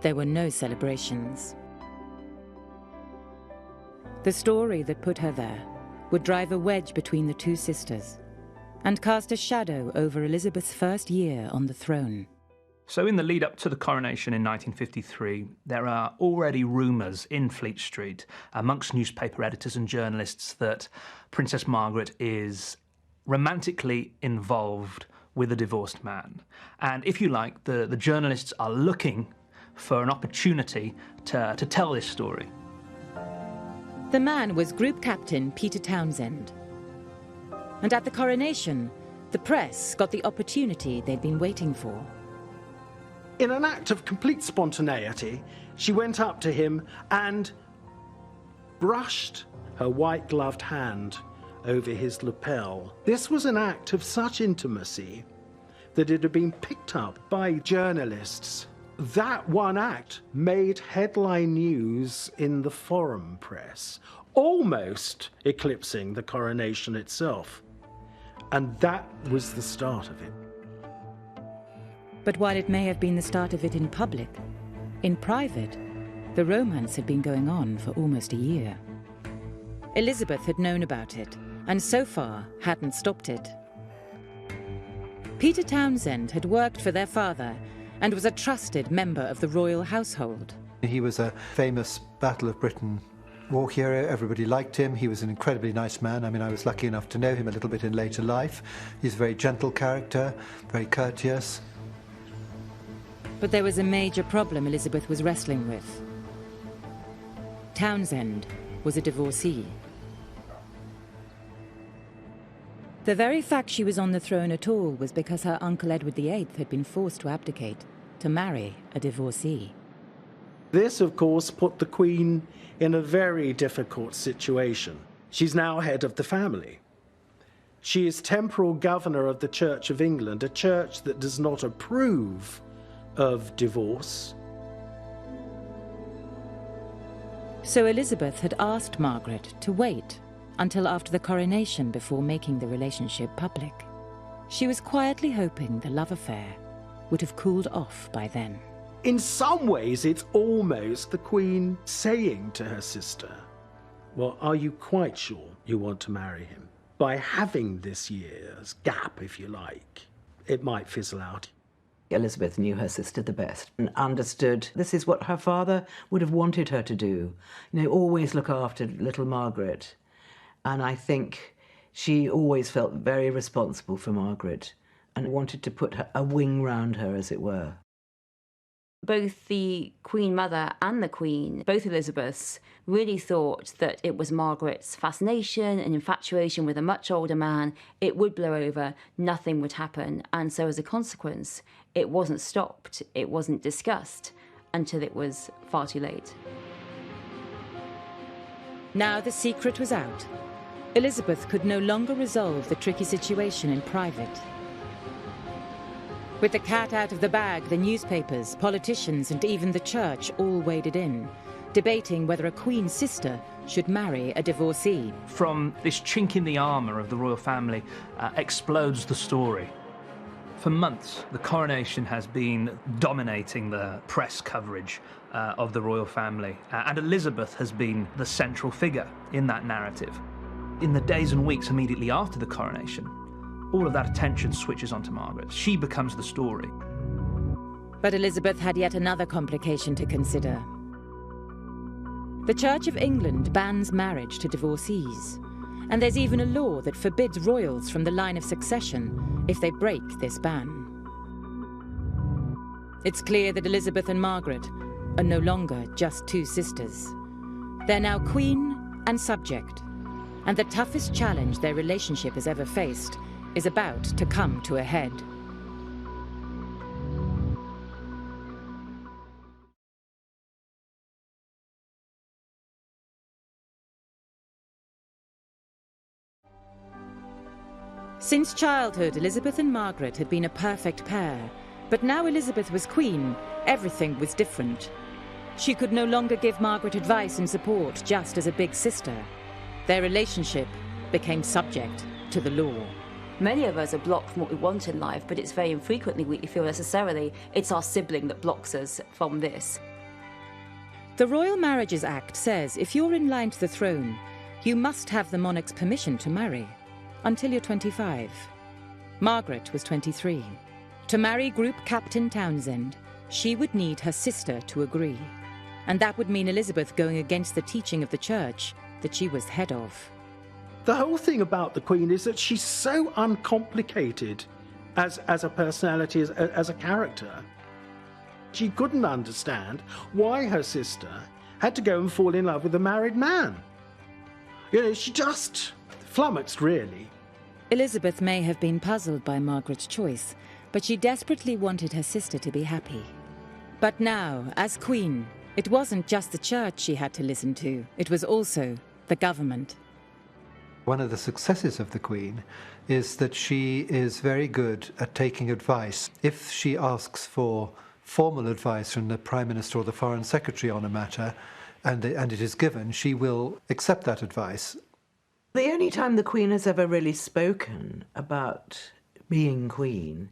there were no celebrations. The story that put her there would drive a wedge between the two sisters and cast a shadow over Elizabeth's first year on the throne. So in the lead up to the coronation in 1953, there are already rumours in Fleet Street amongst newspaper editors and journalists that Princess Margaret is romantically involved with a divorced man. And if you like, the journalists are looking for an opportunity to tell this story. The man was Group Captain Peter Townsend. And at the coronation, the press got the opportunity they'd been waiting for. In an act of complete spontaneity, she went up to him and brushed her white-gloved hand over his lapel. This was an act of such intimacy that it had been picked up by journalists. That one act made headline news in the foreign press, almost eclipsing the coronation itself. And that was the start of it. But while it may have been the start of it in public, in private, the romance had been going on for almost a year. Elizabeth had known about it, and so far hadn't stopped it. Peter Townsend had worked for their father and was a trusted member of the royal household. He was a famous Battle of Britain war hero. Everybody liked him. He was an incredibly nice man. I mean, I was lucky enough to know him a little bit in later life. He's a very gentle character, very courteous. But there was a major problem Elizabeth was wrestling with. Townsend was a divorcee. The very fact she was on the throne at all was because her uncle Edward VIII had been forced to abdicate, to marry a divorcee. This, of course, put the Queen in a very difficult situation. She's now head of the family. She is temporal governor of the Church of England, a church that does not approve of divorce. So Elizabeth had asked Margaret to wait until after the coronation before making the relationship public. She was quietly hoping the love affair would have cooled off by then. In some ways, it's almost the Queen saying to her sister, well, are you quite sure you want to marry him? By having this year's gap, if you like, it might fizzle out. Elizabeth knew her sister the best and understood this is what her father would have wanted her to do. You know, always look after little Margaret. And I think she always felt very responsible for Margaret and wanted to put a wing round her, as it were. Both the Queen Mother and the Queen, both Elizabeths, really thought that it was Margaret's fascination and infatuation with a much older man. It would blow over, nothing would happen. And so as a consequence, it wasn't stopped, it wasn't discussed until it was far too late. Now the secret was out. Elizabeth could no longer resolve the tricky situation in private. With the cat out of the bag, the newspapers, politicians, and even the church all waded in, debating whether a Queen's sister should marry a divorcee. From this chink in the armour of the royal family explodes the story. For months, the coronation has been dominating the press coverage of the royal family, and Elizabeth has been the central figure in that narrative. In the days and weeks immediately after the coronation, all of that attention switches onto Margaret. She becomes the story. But Elizabeth had yet another complication to consider. The Church of England bans marriage to divorcees, and there's even a law that forbids royals from the line of succession if they break this ban. It's clear that Elizabeth and Margaret are no longer just two sisters. They're now queen and subject, and the toughest challenge their relationship has ever faced is about to come to a head. Since childhood, Elizabeth and Margaret had been a perfect pair, but now Elizabeth was queen, everything was different. She could no longer give Margaret advice and support just as a big sister. Their relationship became subject to the law. Many of us are blocked from what we want in life, but it's very infrequently we feel necessarily it's our sibling that blocks us from this. The Royal Marriages Act says if you're in line to the throne, you must have the monarch's permission to marry, until you're 25. Margaret was 23. To marry Group Captain Townsend, she would need her sister to agree, and that would mean Elizabeth going against the teaching of the church that she was head of. The whole thing about the Queen is that she's so uncomplicated as a personality, as a character. She couldn't understand why her sister had to go and fall in love with a married man. You know, she just flummoxed, really. Elizabeth may have been puzzled by Margaret's choice, but she desperately wanted her sister to be happy. But now, as queen, it wasn't just the church she had to listen to, it was also the government. One of the successes of the Queen is that she is very good at taking advice. If she asks for formal advice from the Prime Minister or the Foreign Secretary on a matter, and it is given, she will accept that advice. The only time the Queen has ever really spoken about being Queen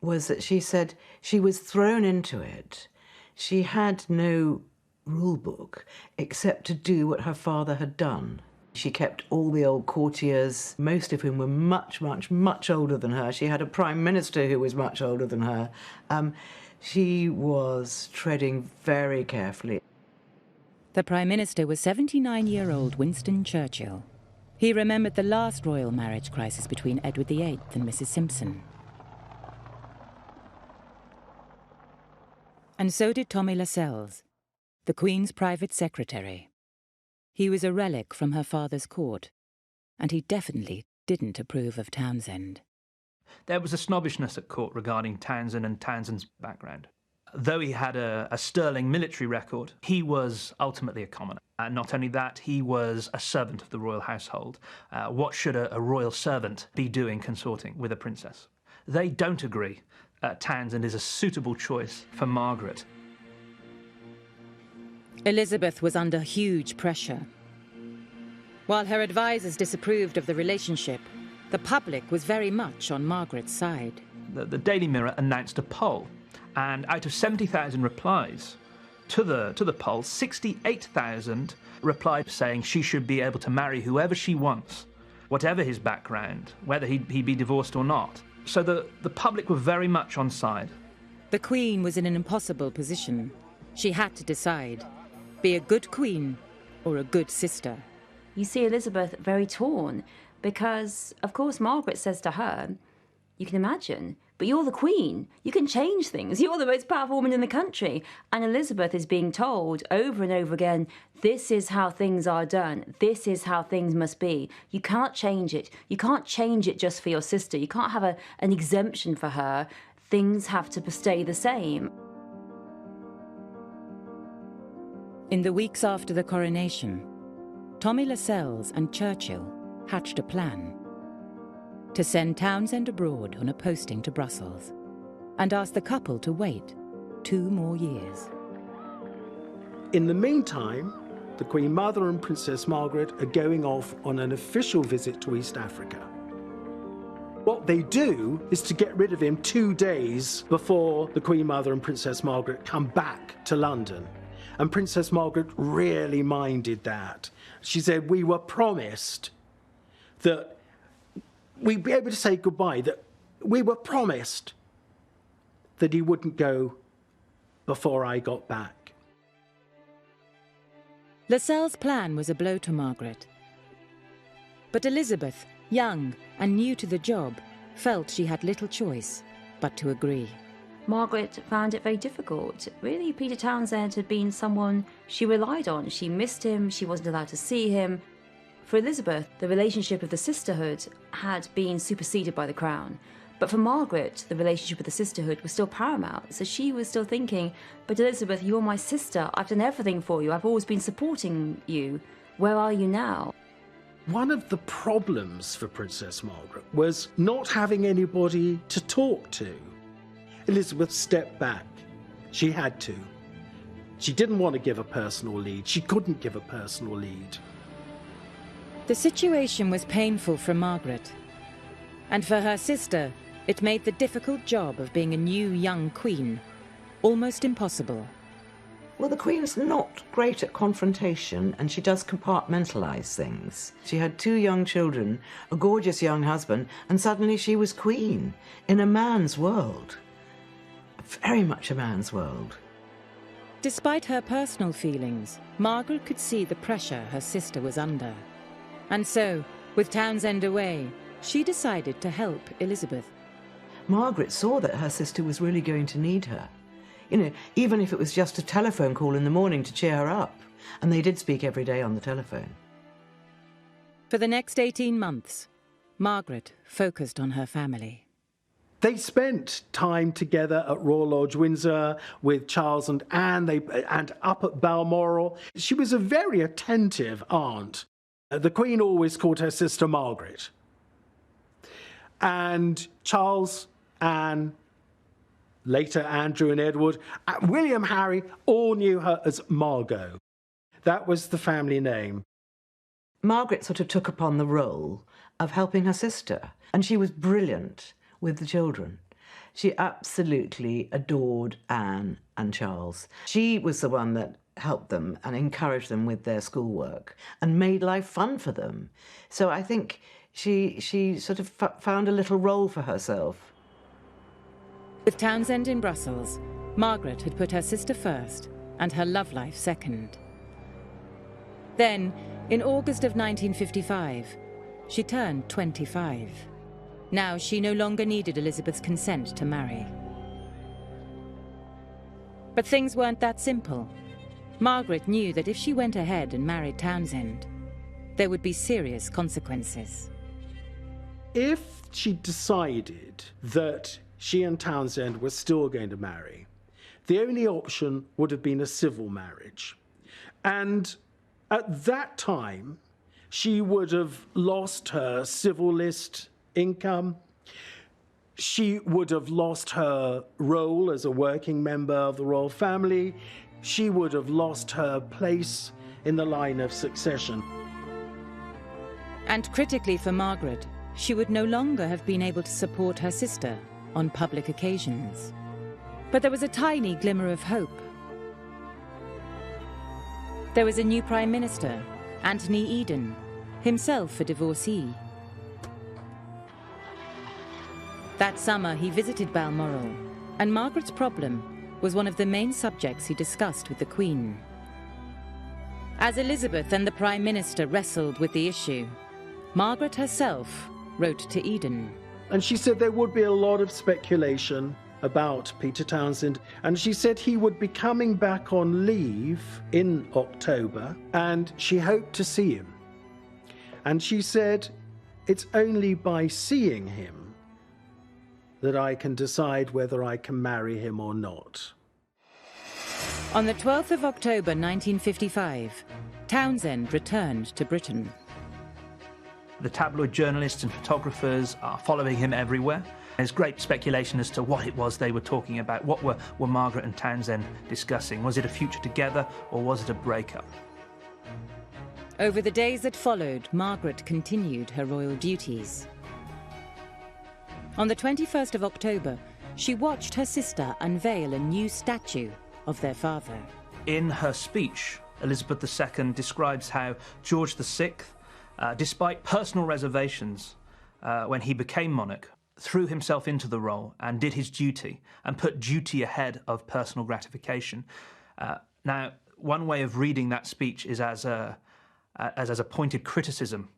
was that she said she was thrown into it. She had no rule book except to do what her father had done. She kept all the old courtiers, most of whom were much, much, much older than her. She had a prime minister who was much older than her. She was treading very carefully. The Prime Minister was 79-year-old Winston Churchill. He remembered the last royal marriage crisis between Edward VIII and Mrs. Simpson. And so did Tommy Lascelles, the Queen's private secretary. He was a relic from her father's court, and he definitely didn't approve of Townsend. There was a snobbishness at court regarding Townsend and Townsend's background. Though he had a sterling military record, he was ultimately a commoner. And not only that, he was a servant of the royal household. What should a royal servant be doing consorting with a princess? They don't agree. Townsend is a suitable choice for Margaret. Elizabeth was under huge pressure. While her advisors disapproved of the relationship, the public was very much on Margaret's side. The Daily Mirror announced a poll, and out of 70,000 replies to the poll, 68,000 replied saying she should be able to marry whoever she wants, whatever his background, whether he be divorced or not. So the public were very much on side. The Queen was in an impossible position. She had to decide. Be a good queen or a good sister. You see Elizabeth very torn because, of course, Margaret says to her, you can imagine, but you're the Queen. You can change things. You're the most powerful woman in the country. And Elizabeth is being told over and over again, this is how things are done. This is how things must be. You cannot change it. You can't change it just for your sister. You can't have an exemption for her. Things have to stay the same. In the weeks after the coronation, Tommy Lascelles and Churchill hatched a plan to send Townsend abroad on a posting to Brussels and ask the couple to wait 2 more years. In the meantime, the Queen Mother and Princess Margaret are going off on an official visit to East Africa. What they do is to get rid of him 2 days before the Queen Mother and Princess Margaret come back to London. And Princess Margaret really minded that. She said, we were promised that we'd be able to say goodbye, that we were promised that he wouldn't go before I got back. Lascelles' plan was a blow to Margaret. But Elizabeth, young and new to the job, felt she had little choice but to agree. Margaret found it very difficult. Really, Peter Townsend had been someone she relied on. She missed him, she wasn't allowed to see him. For Elizabeth, the relationship of the sisterhood had been superseded by the crown. But for Margaret, the relationship with the sisterhood was still paramount. So she was still thinking, but Elizabeth, you're my sister. I've done everything for you. I've always been supporting you. Where are you now? One of the problems for Princess Margaret was not having anybody to talk to. Elizabeth stepped back. She had to. She didn't want to give a personal lead. She couldn't give a personal lead. The situation was painful for Margaret. And for her sister, it made the difficult job of being a new young queen almost impossible. Well, the Queen's not great at confrontation, and she does compartmentalise things. She had 2 young children, a gorgeous young husband, and suddenly she was queen in a man's world. Very much a man's world. Despite her personal feelings, Margaret could see the pressure her sister was under. And so, with Townsend away, she decided to help Elizabeth. Margaret saw that her sister was really going to need her. You know, even if it was just a telephone call in the morning to cheer her up. And they did speak every day on the telephone. For the next 18 months, Margaret focused on her family. They spent time together at Royal Lodge, Windsor, with Charles and Anne, and up at Balmoral. She was a very attentive aunt. The Queen always called her sister Margaret. And Charles, Anne, later Andrew and Edward, William, Harry, all knew her as Margot. That was the family name. Margaret sort of took upon the role of helping her sister, and she was brilliant with the children. She absolutely adored Anne and Charles. She was the one that helped them and encouraged them with their schoolwork and made life fun for them. So I think she sort of found a little role for herself. With Townsend in Brussels, Margaret had put her sister first and her love life second. Then, in August of 1955, she turned 25. Now she no longer needed Elizabeth's consent to marry. But things weren't that simple. Margaret knew that if she went ahead and married Townsend, there would be serious consequences. If she decided that she and Townsend were still going to marry, the only option would have been a civil marriage. And at that time, she would have lost her civil list income. She would have lost her role as a working member of the royal family. She would have lost her place in the line of succession. And critically for Margaret, she would no longer have been able to support her sister on public occasions. But there was a tiny glimmer of hope. There was a new Prime Minister, Anthony Eden, himself a divorcee. That summer he visited Balmoral, and Margaret's problem was one of the main subjects he discussed with the Queen. As Elizabeth and the Prime Minister wrestled with the issue, Margaret herself wrote to Eden. And she said there would be a lot of speculation about Peter Townsend, and she said he would be coming back on leave in October, and she hoped to see him. And she said, it's only by seeing him that I can decide whether I can marry him or not. On the 12th of October 1955, Townsend returned to Britain. The tabloid journalists and photographers are following him everywhere. There's great speculation as to what it was they were talking about. What were Margaret and Townsend discussing? Was it a future together, or was it a breakup? Over the days that followed, Margaret continued her royal duties. On the 21st of October, she watched her sister unveil a new statue of their father. In her speech, Elizabeth II describes how George VI, despite personal reservations when he became monarch, threw himself into the role and did his duty and put duty ahead of personal gratification. Now, one way of reading that speech is as a pointed criticism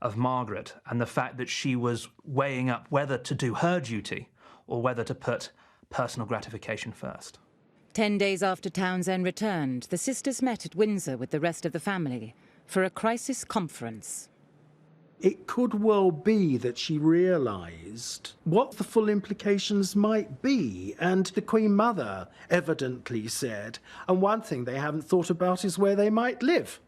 of Margaret and the fact that she was weighing up whether to do her duty or whether to put personal gratification first. 10 days after Townsend returned, the sisters met at Windsor with the rest of the family for a crisis conference. It could well be that she realised what the full implications might be, and the Queen Mother evidently said, and one thing they haven't thought about is where they might live.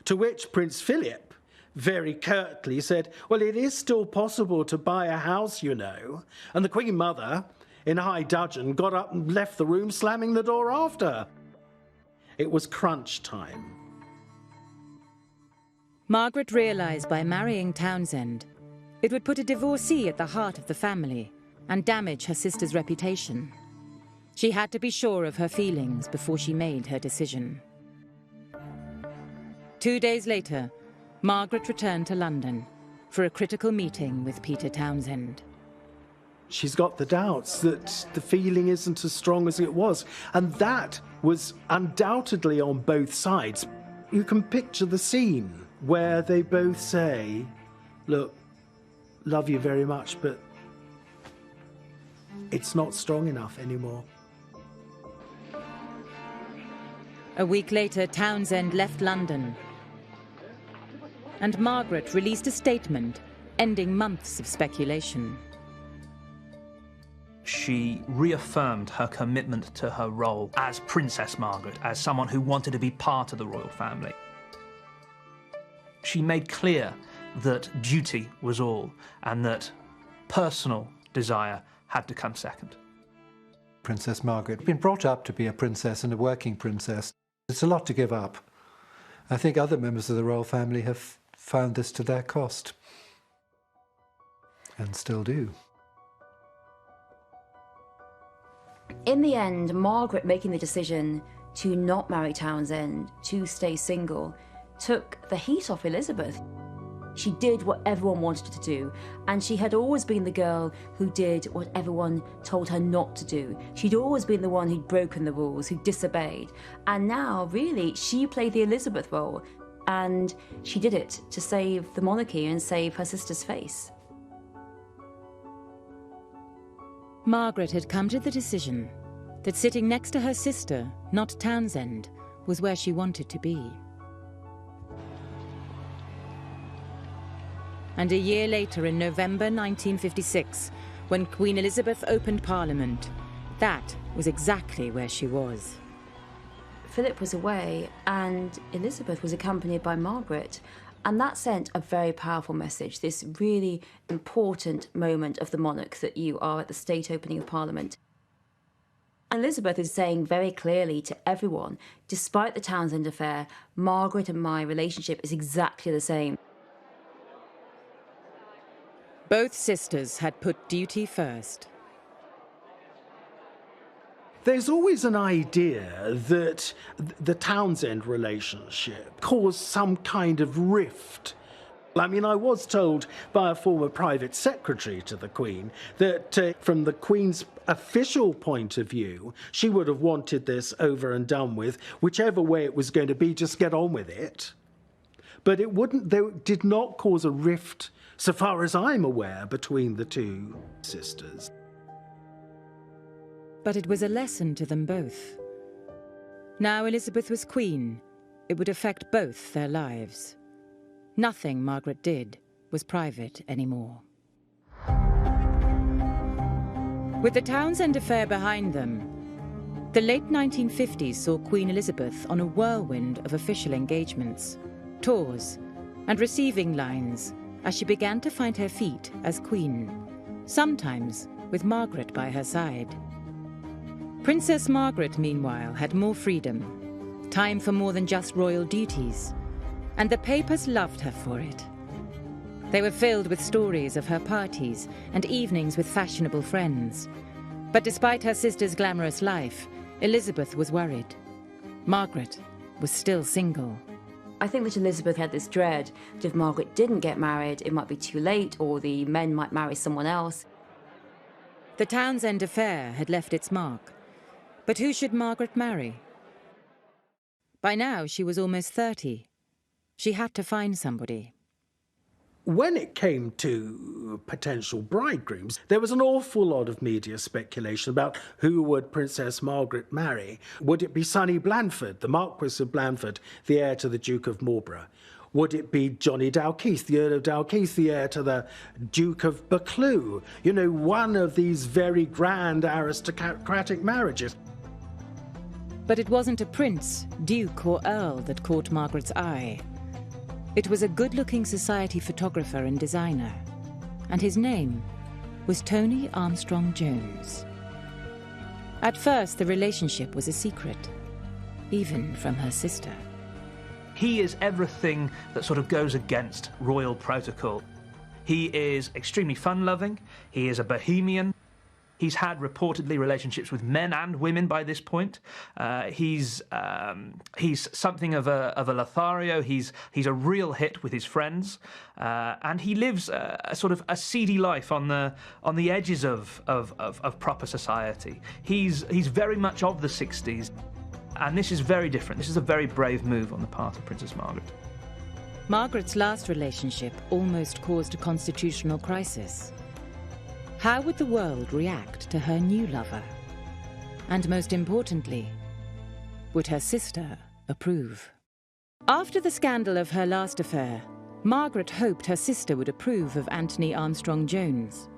To which Prince Philip very curtly said, well, it is still possible to buy a house, you know. And the Queen Mother, in high dudgeon, got up and left the room, slamming the door after her. It was crunch time. Margaret realised by marrying Townsend, it would put a divorcee at the heart of the family and damage her sister's reputation. She had to be sure of her feelings before she made her decision. 2 days later, Margaret returned to London for a critical meeting with Peter Townsend. She's got the doubts that the feeling isn't as strong as it was, and that was undoubtedly on both sides. You can picture the scene where they both say, look, love you very much, but it's not strong enough anymore. A week later, Townsend left London, and Margaret released a statement ending months of speculation. She reaffirmed her commitment to her role as Princess Margaret, as someone who wanted to be part of the royal family. She made clear that duty was all and that personal desire had to come second. Princess Margaret had been brought up to be a princess and a working princess. It's a lot to give up. I think other members of the royal family have found this to their cost, and still do. In the end, Margaret making the decision to not marry Townsend, to stay single, took the heat off Elizabeth. She did what everyone wanted her to do, and she had always been the girl who did what everyone told her not to do. She'd always been the one who'd broken the rules, who disobeyed. And now, really, she played the Elizabeth role, and she did it to save the monarchy and save her sister's face. Margaret had come to the decision that sitting next to her sister, not Townsend, was where she wanted to be. And a year later, in November 1956, when Queen Elizabeth opened Parliament, that was exactly where she was. Philip was away, and Elizabeth was accompanied by Margaret, and that sent a very powerful message, this really important moment of the monarch, that you are at the state opening of Parliament. And Elizabeth is saying very clearly to everyone, despite the Townsend affair, Margaret and my relationship is exactly the same. Both sisters had put duty first. There's always an idea that the Townsend relationship caused some kind of rift. I mean, I was told by a former private secretary to the Queen that from the Queen's official point of view, she would have wanted this over and done with, whichever way it was going to be, just get on with it. But it did not cause a rift, so far as I'm aware, between the two sisters. But it was a lesson to them both. Now Elizabeth was queen, it would affect both their lives. Nothing Margaret did was private anymore. With the Townsend affair behind them, the late 1950s saw Queen Elizabeth on a whirlwind of official engagements, tours, and receiving lines as she began to find her feet as queen, sometimes with Margaret by her side. Princess Margaret, meanwhile, had more freedom, time for more than just royal duties, and the papers loved her for it. They were filled with stories of her parties and evenings with fashionable friends. But despite her sister's glamorous life, Elizabeth was worried. Margaret was still single. I think that Elizabeth had this dread that if Margaret didn't get married, it might be too late, or the men might marry someone else. The Townsend affair had left its mark. But who should Margaret marry? By now, she was almost 30. She had to find somebody. When it came to potential bridegrooms, there was an awful lot of media speculation about who would Princess Margaret marry. Would it be Sonny Blandford, the Marquis of Blandford, the heir to the Duke of Marlborough? Would it be Johnny Dalkeith, the Earl of Dalkeith, the heir to the Duke of Buccleuch? You know, one of these very grand aristocratic marriages. But it wasn't a prince, duke or earl that caught Margaret's eye. It was a good-looking society photographer and designer, and his name was Tony Armstrong-Jones. At first, the relationship was a secret, even from her sister. He is everything that sort of goes against royal protocol. He is extremely fun-loving, he is a bohemian. He's had reportedly relationships with men and women by this point. He's something of a Lothario. He's a real hit with his friends, and he lives a sort of a seedy life on the edges of proper society. He's very much of the 60s, and this is very different. This is a very brave move on the part of Princess Margaret. Margaret's last relationship almost caused a constitutional crisis. How would the world react to her new lover? And most importantly, would her sister approve? After the scandal of her last affair, Margaret hoped her sister would approve of Anthony Armstrong-Jones.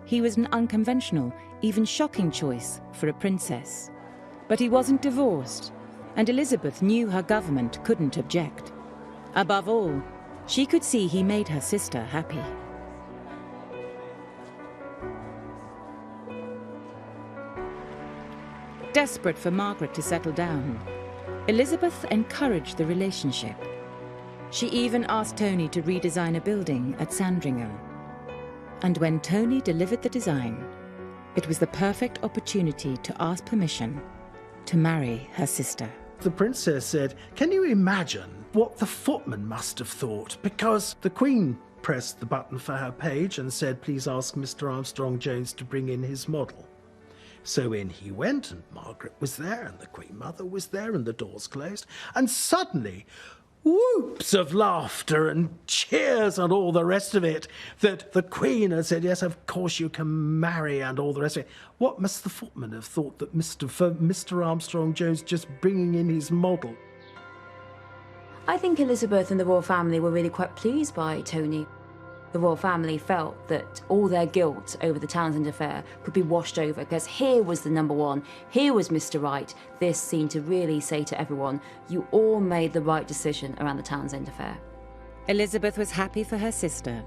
He was an unconventional, even shocking choice for a princess. But he wasn't divorced, and Elizabeth knew her government couldn't object. Above all, she could see he made her sister happy. Desperate for Margaret to settle down, Elizabeth encouraged the relationship. She even asked Tony to redesign a building at Sandringham. And when Tony delivered the design, it was the perfect opportunity to ask permission to marry her sister. The princess said, "Can you imagine what the footman must have thought?" Because the Queen pressed the button for her page and said, "Please ask Mr. Armstrong-Jones to bring in his model." So in he went, and Margaret was there, and the Queen Mother was there, and the doors closed, and suddenly, whoops of laughter and cheers and all the rest of it, that the Queen had said, "Yes, of course you can marry," and all the rest of it. What must the footman have thought that Mr. Armstrong-Jones just bringing in his model? I think Elizabeth and the royal family were really quite pleased by Tony. The royal family felt that all their guilt over the Townsend affair could be washed over, because here was the number one, here was Mr. Right. This seemed to really say to everyone, you all made the right decision around the Townsend affair. Elizabeth was happy for her sister.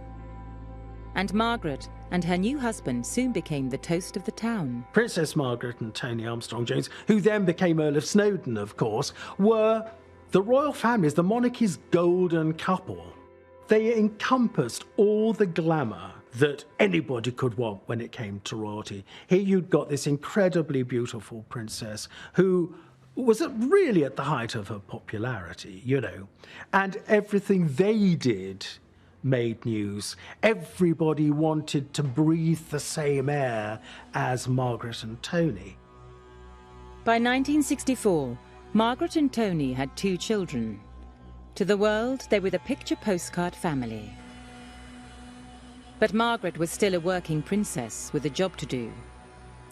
And Margaret and her new husband soon became the toast of the town. Princess Margaret and Tony Armstrong-Jones, who then became Earl of Snowdon, of course, were the royal family's, the monarchy's golden couple. They encompassed all the glamour that anybody could want when it came to royalty. Here you'd got this incredibly beautiful princess who was really at the height of her popularity, you know, and everything they did made news. Everybody wanted to breathe the same air as Margaret and Tony. By 1964, Margaret and Tony had 2 children. To the world, they were the picture postcard family. But Margaret was still a working princess with a job to do.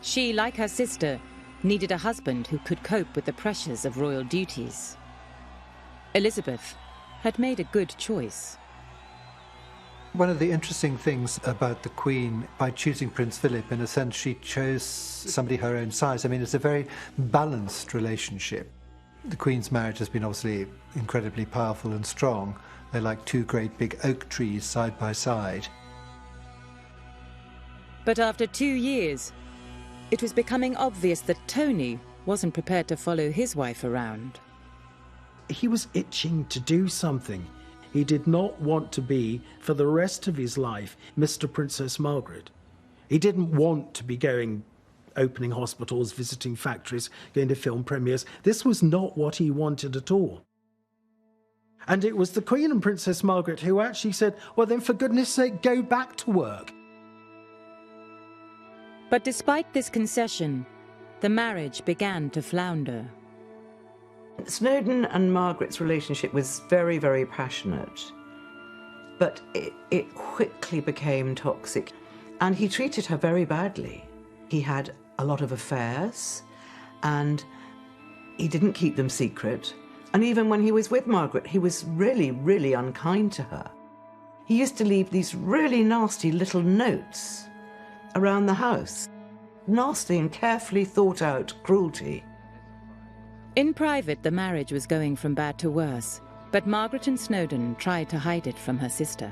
She, like her sister, needed a husband who could cope with the pressures of royal duties. Elizabeth had made a good choice. One of the interesting things about the Queen, by choosing Prince Philip, in a sense, she chose somebody her own size. I mean, it's a very balanced relationship. The Queen's marriage has been obviously incredibly powerful and strong. They're like 2 great big oak trees side by side. But after 2 years, it was becoming obvious that Tony wasn't prepared to follow his wife around. He was itching to do something. He did not want to be, for the rest of his life, Mr. Princess Margaret. He didn't want to be opening hospitals, visiting factories, going to film premieres. This was not what he wanted at all. And it was the Queen and Princess Margaret who actually said, well then for goodness sake, go back to work. But despite this concession, the marriage began to flounder. Snowdon and Margaret's relationship was very, very passionate, but it quickly became toxic, and he treated her very badly. He had a lot of affairs, and he didn't keep them secret. And even when he was with Margaret, he was really, really unkind to her. He used to leave these really nasty little notes around the house. Nasty and carefully thought out cruelty. In private, the marriage was going from bad to worse, but Margaret and Snowdon tried to hide it from her sister.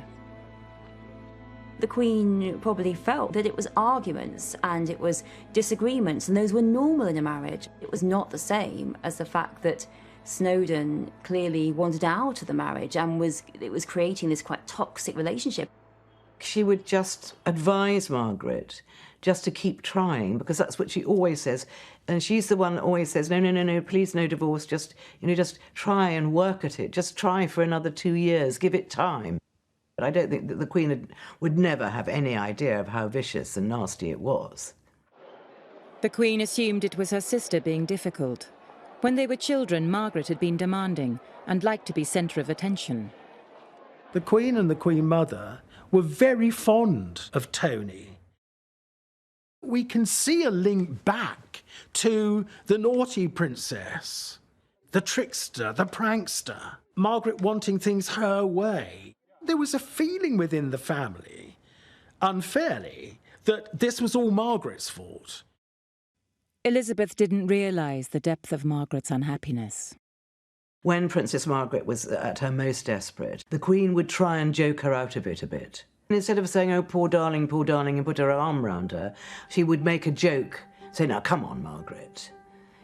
The Queen probably felt that it was arguments and it was disagreements, and those were normal in a marriage. It was not the same as the fact that Snowdon clearly wanted out of the marriage and it was creating this quite toxic relationship. She would just advise Margaret just to keep trying, because that's what she always says. And she's the one that always says, no, no, no, no, please, no divorce, just try and work at it. Just try for another 2 years, give it time. But I don't think that the Queen would never have any idea of how vicious and nasty it was. The Queen assumed it was her sister being difficult. When they were children, Margaret had been demanding and liked to be centre of attention. The Queen and the Queen Mother were very fond of Tony. We can see a link back to the naughty princess, the trickster, the prankster, Margaret wanting things her way. There was a feeling within the family, unfairly, that this was all Margaret's fault. Elizabeth didn't realise the depth of Margaret's unhappiness. When Princess Margaret was at her most desperate, the Queen would try and joke her out of it a bit. And instead of saying, oh, poor darling, and put her arm round her, she would make a joke, say, now, come on, Margaret.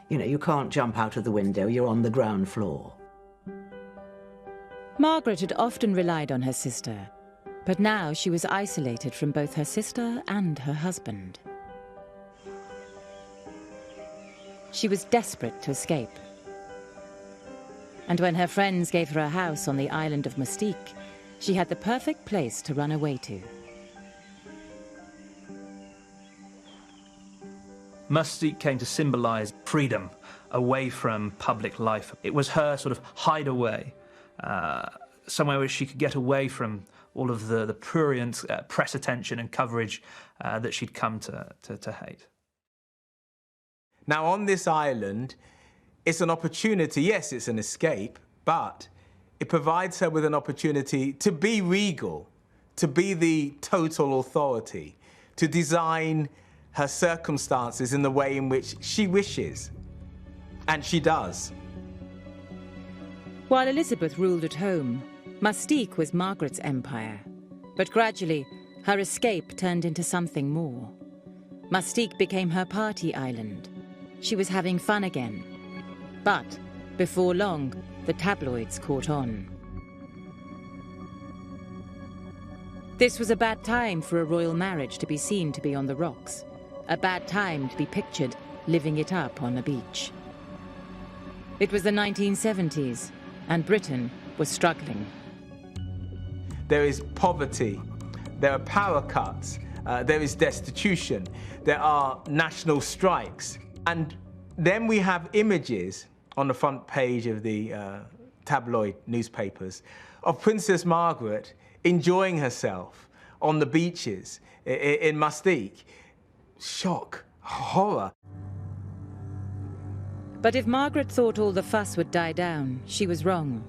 You know, you can't jump out of the window, you're on the ground floor. Margaret had often relied on her sister, but now she was isolated from both her sister and her husband. She was desperate to escape. And when her friends gave her a house on the island of Mustique, she had the perfect place to run away to. Mustique came to symbolise freedom away from public life. It was her sort of hideaway, somewhere where she could get away from all of the prurient press attention and coverage that she'd come to hate. Now, on this island, it's an opportunity. Yes, it's an escape, but it provides her with an opportunity to be regal, to be the total authority, to design her circumstances in the way in which she wishes. And she does. While Elizabeth ruled at home, Mustique was Margaret's empire. But gradually, her escape turned into something more. Mustique became her party island. She was having fun again. But before long, the tabloids caught on. This was a bad time for a royal marriage to be seen to be on the rocks. A bad time to be pictured living it up on a beach. It was the 1970s, and Britain was struggling. There is poverty, there are power cuts, there is destitution, there are national strikes. And then we have images on the front page of the tabloid newspapers of Princess Margaret enjoying herself on the beaches in Mustique. Shock, horror. But if Margaret thought all the fuss would die down, she was wrong.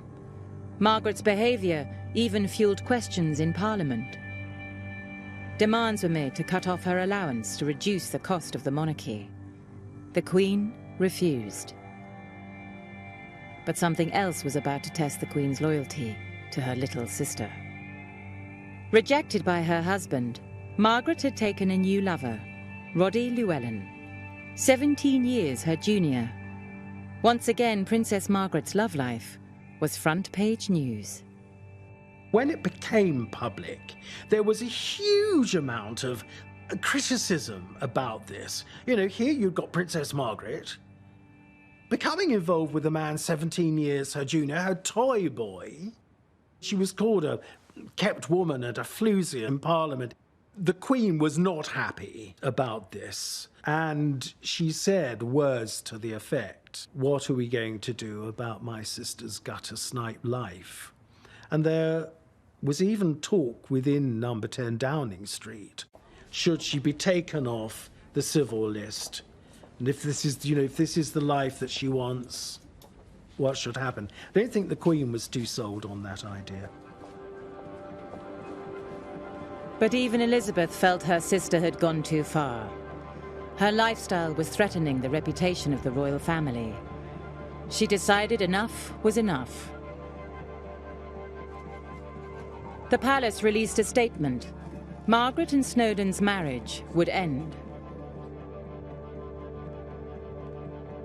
Margaret's behaviour even fueled questions in Parliament. Demands were made to cut off her allowance to reduce the cost of the monarchy. The Queen refused. But something else was about to test the Queen's loyalty to her little sister. Rejected by her husband, Margaret had taken a new lover, Roddy Llewellyn, 17 years her junior. Once again, Princess Margaret's love life was front-page news. When it became public, there was a huge amount of criticism about this. You know, here you've got Princess Margaret becoming involved with a man 17 years her junior, her toy boy. She was called a kept woman and a floozy in Parliament. The Queen was not happy about this, and she said words to the effect, "What are we going to do about my sister's gutter snipe life?" And there was even talk within number 10 Downing Street. Should she be taken off the civil list? And if this is, if this is the life that she wants, what should happen? I don't think the Queen was too sold on that idea. But even Elizabeth felt her sister had gone too far. Her lifestyle was threatening the reputation of the royal family. She decided enough was enough. The palace released a statement. Margaret and Snowdon's marriage would end.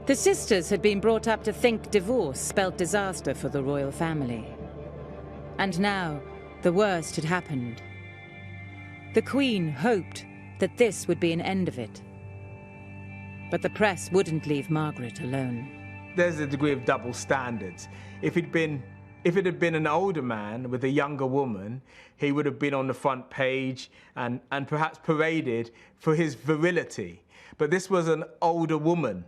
The sisters had been brought up to think divorce spelled disaster for the royal family. And now, the worst had happened. The Queen hoped that this would be an end of it. But the press wouldn't leave Margaret alone. There's a degree of double standards. If it had been an older man with a younger woman, he would have been on the front page and perhaps paraded for his virility. But this was an older woman.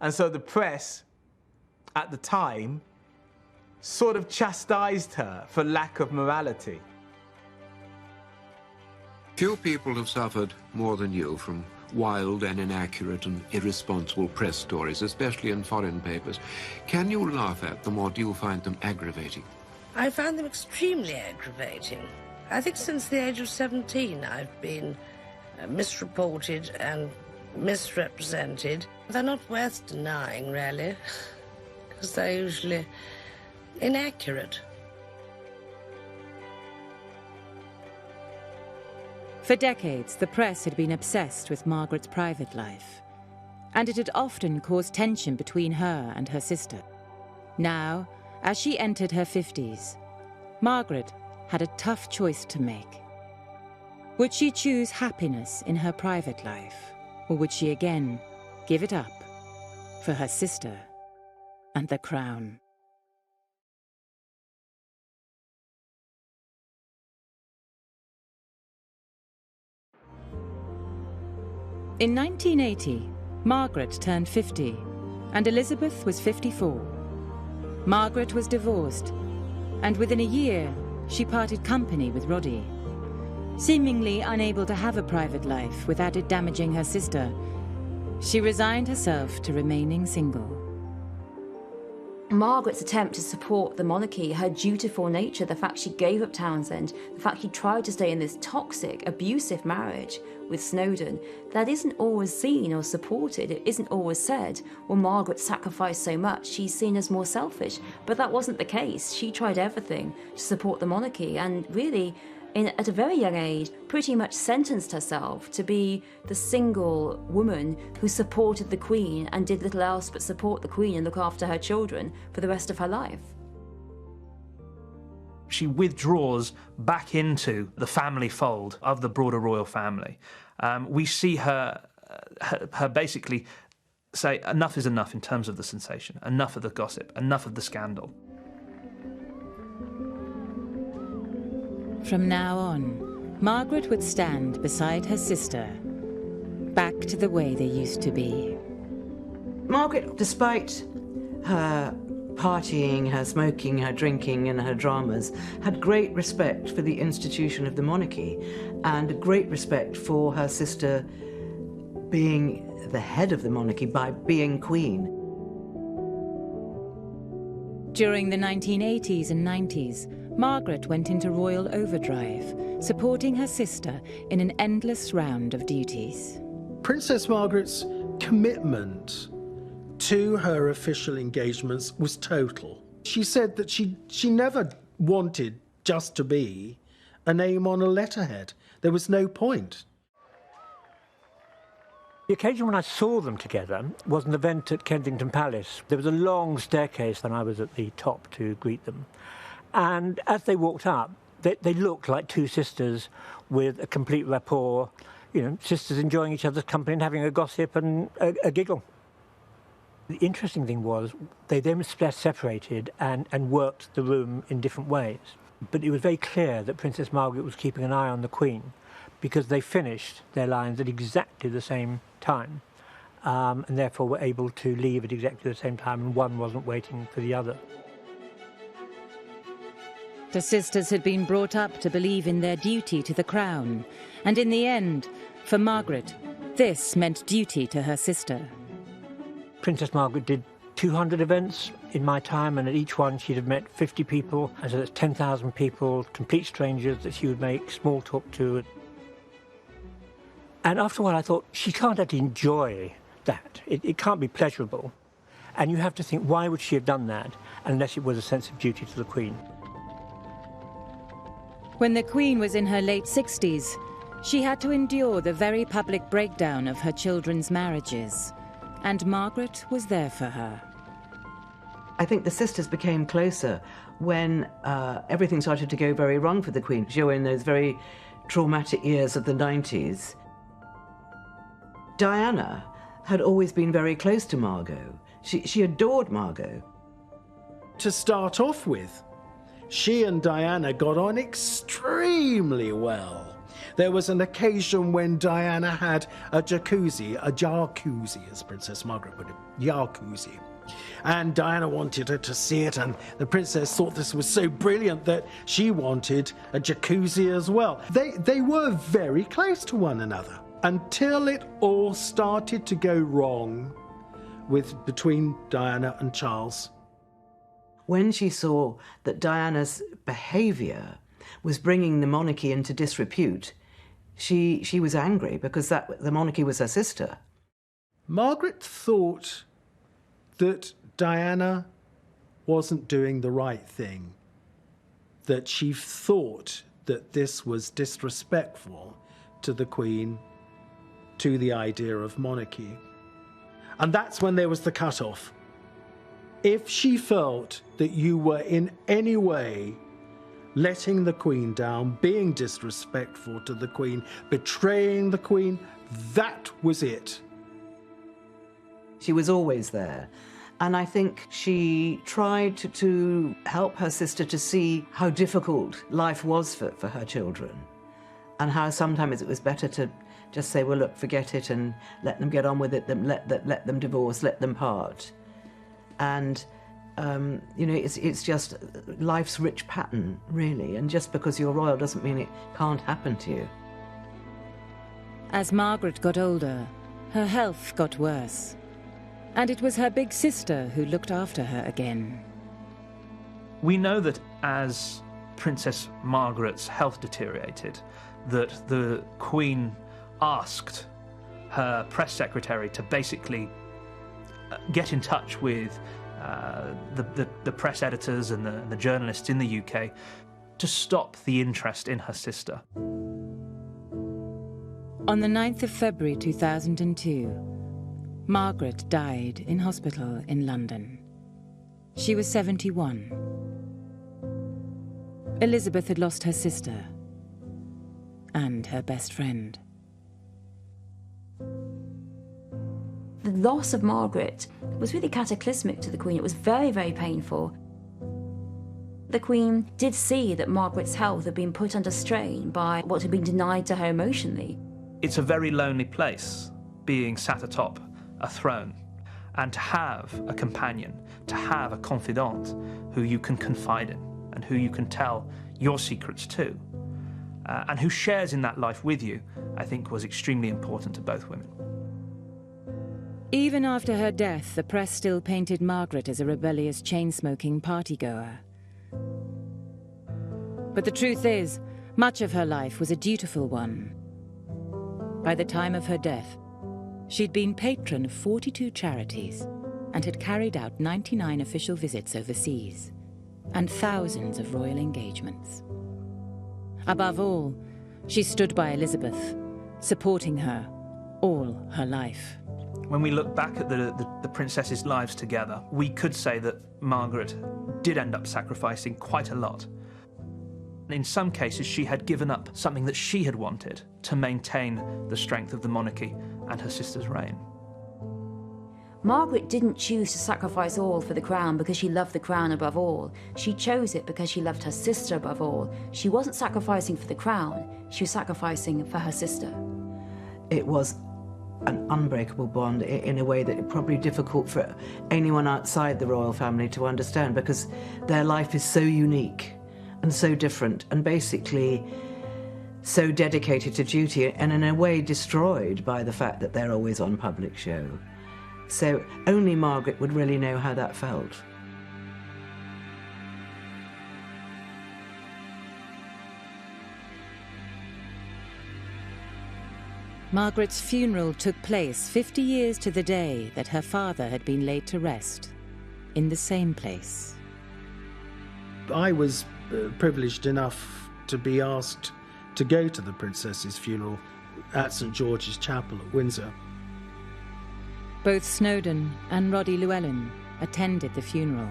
And so the press, at the time, sort of chastised her for lack of morality. Few people have suffered more than you from wild and inaccurate and irresponsible press stories, especially in foreign papers. Can you laugh at them, or do you find them aggravating? I find them extremely aggravating. I think since the age of 17 I've been misreported and misrepresented. They're not worth denying, really, because they're usually inaccurate. For decades, the press had been obsessed with Margaret's private life, and it had often caused tension between her and her sister. Now, as she entered her 50s, Margaret had a tough choice to make. Would she choose happiness in her private life, or would she again give it up for her sister and the crown? In 1980, Margaret turned 50, and Elizabeth was 54. Margaret was divorced, and within a year, she parted company with Roddy. Seemingly unable to have a private life without it damaging her sister, she resigned herself to remaining single. Margaret's attempt to support the monarchy, her dutiful nature, the fact she gave up Townsend, the fact she tried to stay in this toxic, abusive marriage with Snowdon, that isn't always seen or supported. It isn't always said, well, Margaret sacrificed so much, she's seen as more selfish. But that wasn't the case. She tried everything to support the monarchy, and really, at a very young age, pretty much sentenced herself to be the single woman who supported the Queen and did little else but support the Queen and look after her children for the rest of her life. She withdraws back into the family fold of the broader royal family. We see her basically say enough is enough in terms of the sensation, enough of the gossip, enough of the scandal. From now on, Margaret would stand beside her sister, back to the way they used to be. Margaret, despite her partying, her smoking, her drinking and her dramas, had great respect for the institution of the monarchy and great respect for her sister being the head of the monarchy by being queen. During the 1980s and 90s, Margaret went into royal overdrive, supporting her sister in an endless round of duties. Princess Margaret's commitment to her official engagements was total. She said that she never wanted just to be a name on a letterhead. There was no point. The occasion when I saw them together was an event at Kensington Palace. There was a long staircase and I was at the top to greet them. And as they walked up, they looked like two sisters with a complete rapport, you know, sisters enjoying each other's company and having a gossip and a giggle. The interesting thing was they then separated and worked the room in different ways. But it was very clear that Princess Margaret was keeping an eye on the Queen, because they finished their lines at exactly the same time, and therefore were able to leave at exactly the same time, and one wasn't waiting for the other. The sisters had been brought up to believe in their duty to the crown, and in the end, for Margaret, this meant duty to her sister. Princess Margaret did 200 events in my time, and at each one she'd have met 50 people, and so that's 10,000 people, complete strangers that she would make small talk to. And after a while I thought, she can't actually enjoy that. It can't be pleasurable. And you have to think, why would she have done that unless it was a sense of duty to the Queen? When the Queen was in her late 60s, she had to endure the very public breakdown of her children's marriages, and Margaret was there for her. I think the sisters became closer when everything started to go very wrong for the Queen. She was in those very traumatic years of the 90s. Diana had always been very close to Margot. She adored Margot. To start off with, she and Diana got on extremely well. There was an occasion when Diana had a jacuzzi as Princess Margaret put it, jacuzzi. And Diana wanted her to see it, and the princess thought this was so brilliant that she wanted a jacuzzi as well. They were very close to one another until it all started to go wrong between Diana and Charles. When she saw that Diana's behaviour was bringing the monarchy into disrepute, she was angry because the monarchy was her sister. Margaret thought that Diana wasn't doing the right thing, that she thought that this was disrespectful to the Queen, to the idea of monarchy. And that's when there was the cut-off. If she felt that you were in any way letting the Queen down, being disrespectful to the Queen, betraying the Queen, that was it. She was always there. And I think she tried to help her sister to see how difficult life was for her children, and how sometimes it was better to just say, well, look, forget it and let them get on with it, let them divorce, let them part. And, you know, it's just life's rich pattern, really. And just because you're royal doesn't mean it can't happen to you. As Margaret got older, her health got worse. And it was her big sister who looked after her again. We know that as Princess Margaret's health deteriorated, that the Queen asked her press secretary to basically get in touch with the press editors and the journalists in the UK to stop the interest in her sister. On the 9th of February 2002, Margaret died in hospital in London. She was 71. Elizabeth had lost her sister and her best friend. The loss of Margaret was really cataclysmic to the Queen. It was very, very painful. The Queen did see that Margaret's health had been put under strain by what had been denied to her emotionally. It's a very lonely place, being sat atop a throne, and to have a companion, to have a confidant who you can confide in and who you can tell your secrets to, and who shares in that life with you, I think was extremely important to both women. Even after her death, the press still painted Margaret as a rebellious, chain-smoking partygoer. But the truth is, much of her life was a dutiful one. By the time of her death, she'd been patron of 42 charities and had carried out 99 official visits overseas and thousands of royal engagements. Above all, she stood by Elizabeth, supporting her all her life. When we look back at the princesses' lives together, we could say that Margaret did end up sacrificing quite a lot. In some cases, she had given up something that she had wanted to maintain the strength of the monarchy and her sister's reign. Margaret didn't choose to sacrifice all for the crown because she loved the crown above all. She chose it because she loved her sister above all. She wasn't sacrificing for the crown, she was sacrificing for her sister. It was an unbreakable bond in a way that is probably difficult for anyone outside the royal family to understand, because their life is so unique and so different and basically so dedicated to duty and in a way destroyed by the fact that they're always on public show. So only Margaret would really know how that felt. Margaret's funeral took place 50 years to the day that her father had been laid to rest, in the same place. I was privileged enough to be asked to go to the princess's funeral at St George's Chapel at Windsor. Both Snowdon and Roddy Llewellyn attended the funeral.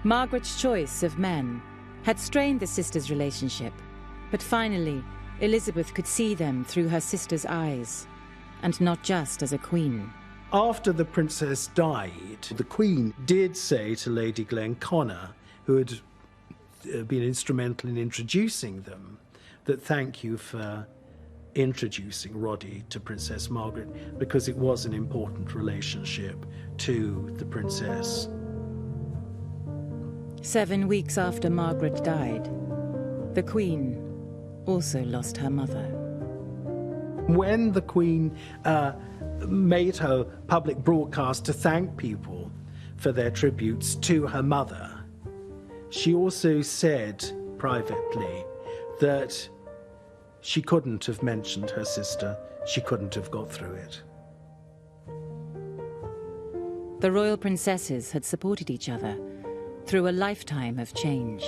Margaret's choice of men had strained the sisters' relationship, but finally Elizabeth could see them through her sister's eyes, and not just as a queen. After the princess died, the Queen did say to Lady Glenconner, who had been instrumental in introducing them, that thank you for introducing Roddy to Princess Margaret, because it was an important relationship to the princess. 7 weeks after Margaret died, the Queen also lost her mother. When the Queen made her public broadcast to thank people for their tributes to her mother, she also said privately that she couldn't have mentioned her sister, she couldn't have got through it. The royal princesses had supported each other through a lifetime of change.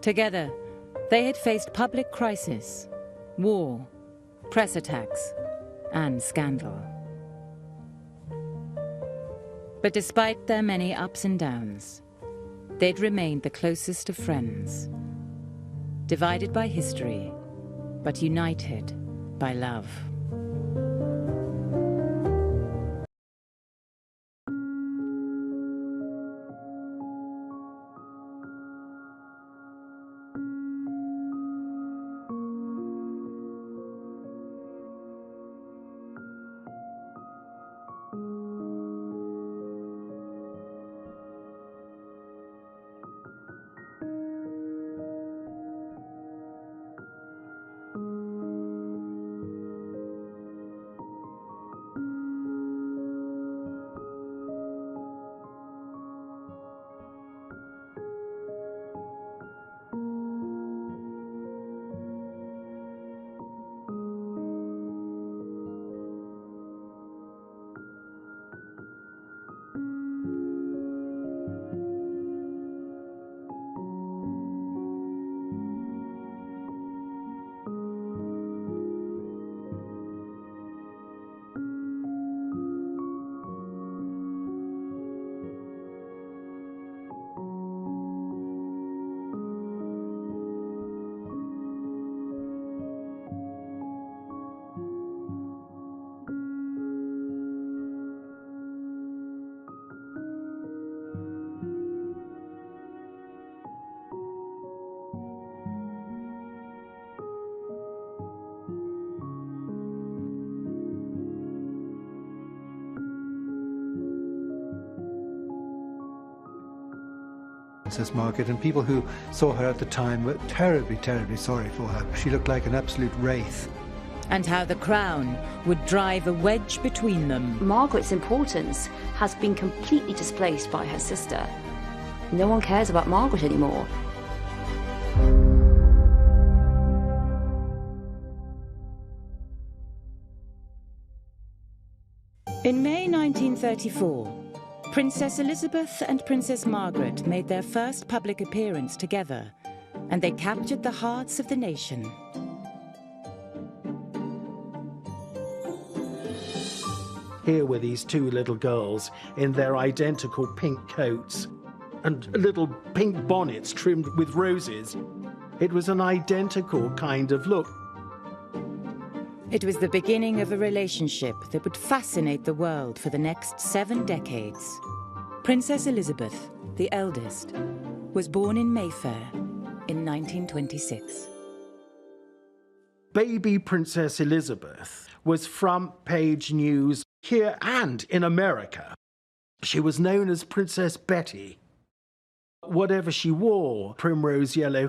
Together, they had faced public crisis, war, press attacks, and scandal. But despite their many ups and downs, they'd remained the closest of friends, divided by history, but united by love. Princess Margaret, and people who saw her at the time were terribly, terribly sorry for her. She looked like an absolute wraith. And how the crown would drive a wedge between them. Margaret's importance has been completely displaced by her sister. No one cares about Margaret anymore. In May 1934, Princess Elizabeth and Princess Margaret made their first public appearance together, and they captured the hearts of the nation. Here were these two little girls in their identical pink coats and little pink bonnets trimmed with roses. It was an identical kind of look. It was the beginning of a relationship that would fascinate the world for the next 7 decades. Princess Elizabeth, the eldest, was born in Mayfair in 1926. Baby Princess Elizabeth was front-page news here and in America. She was known as Princess Betty. Whatever she wore, primrose yellow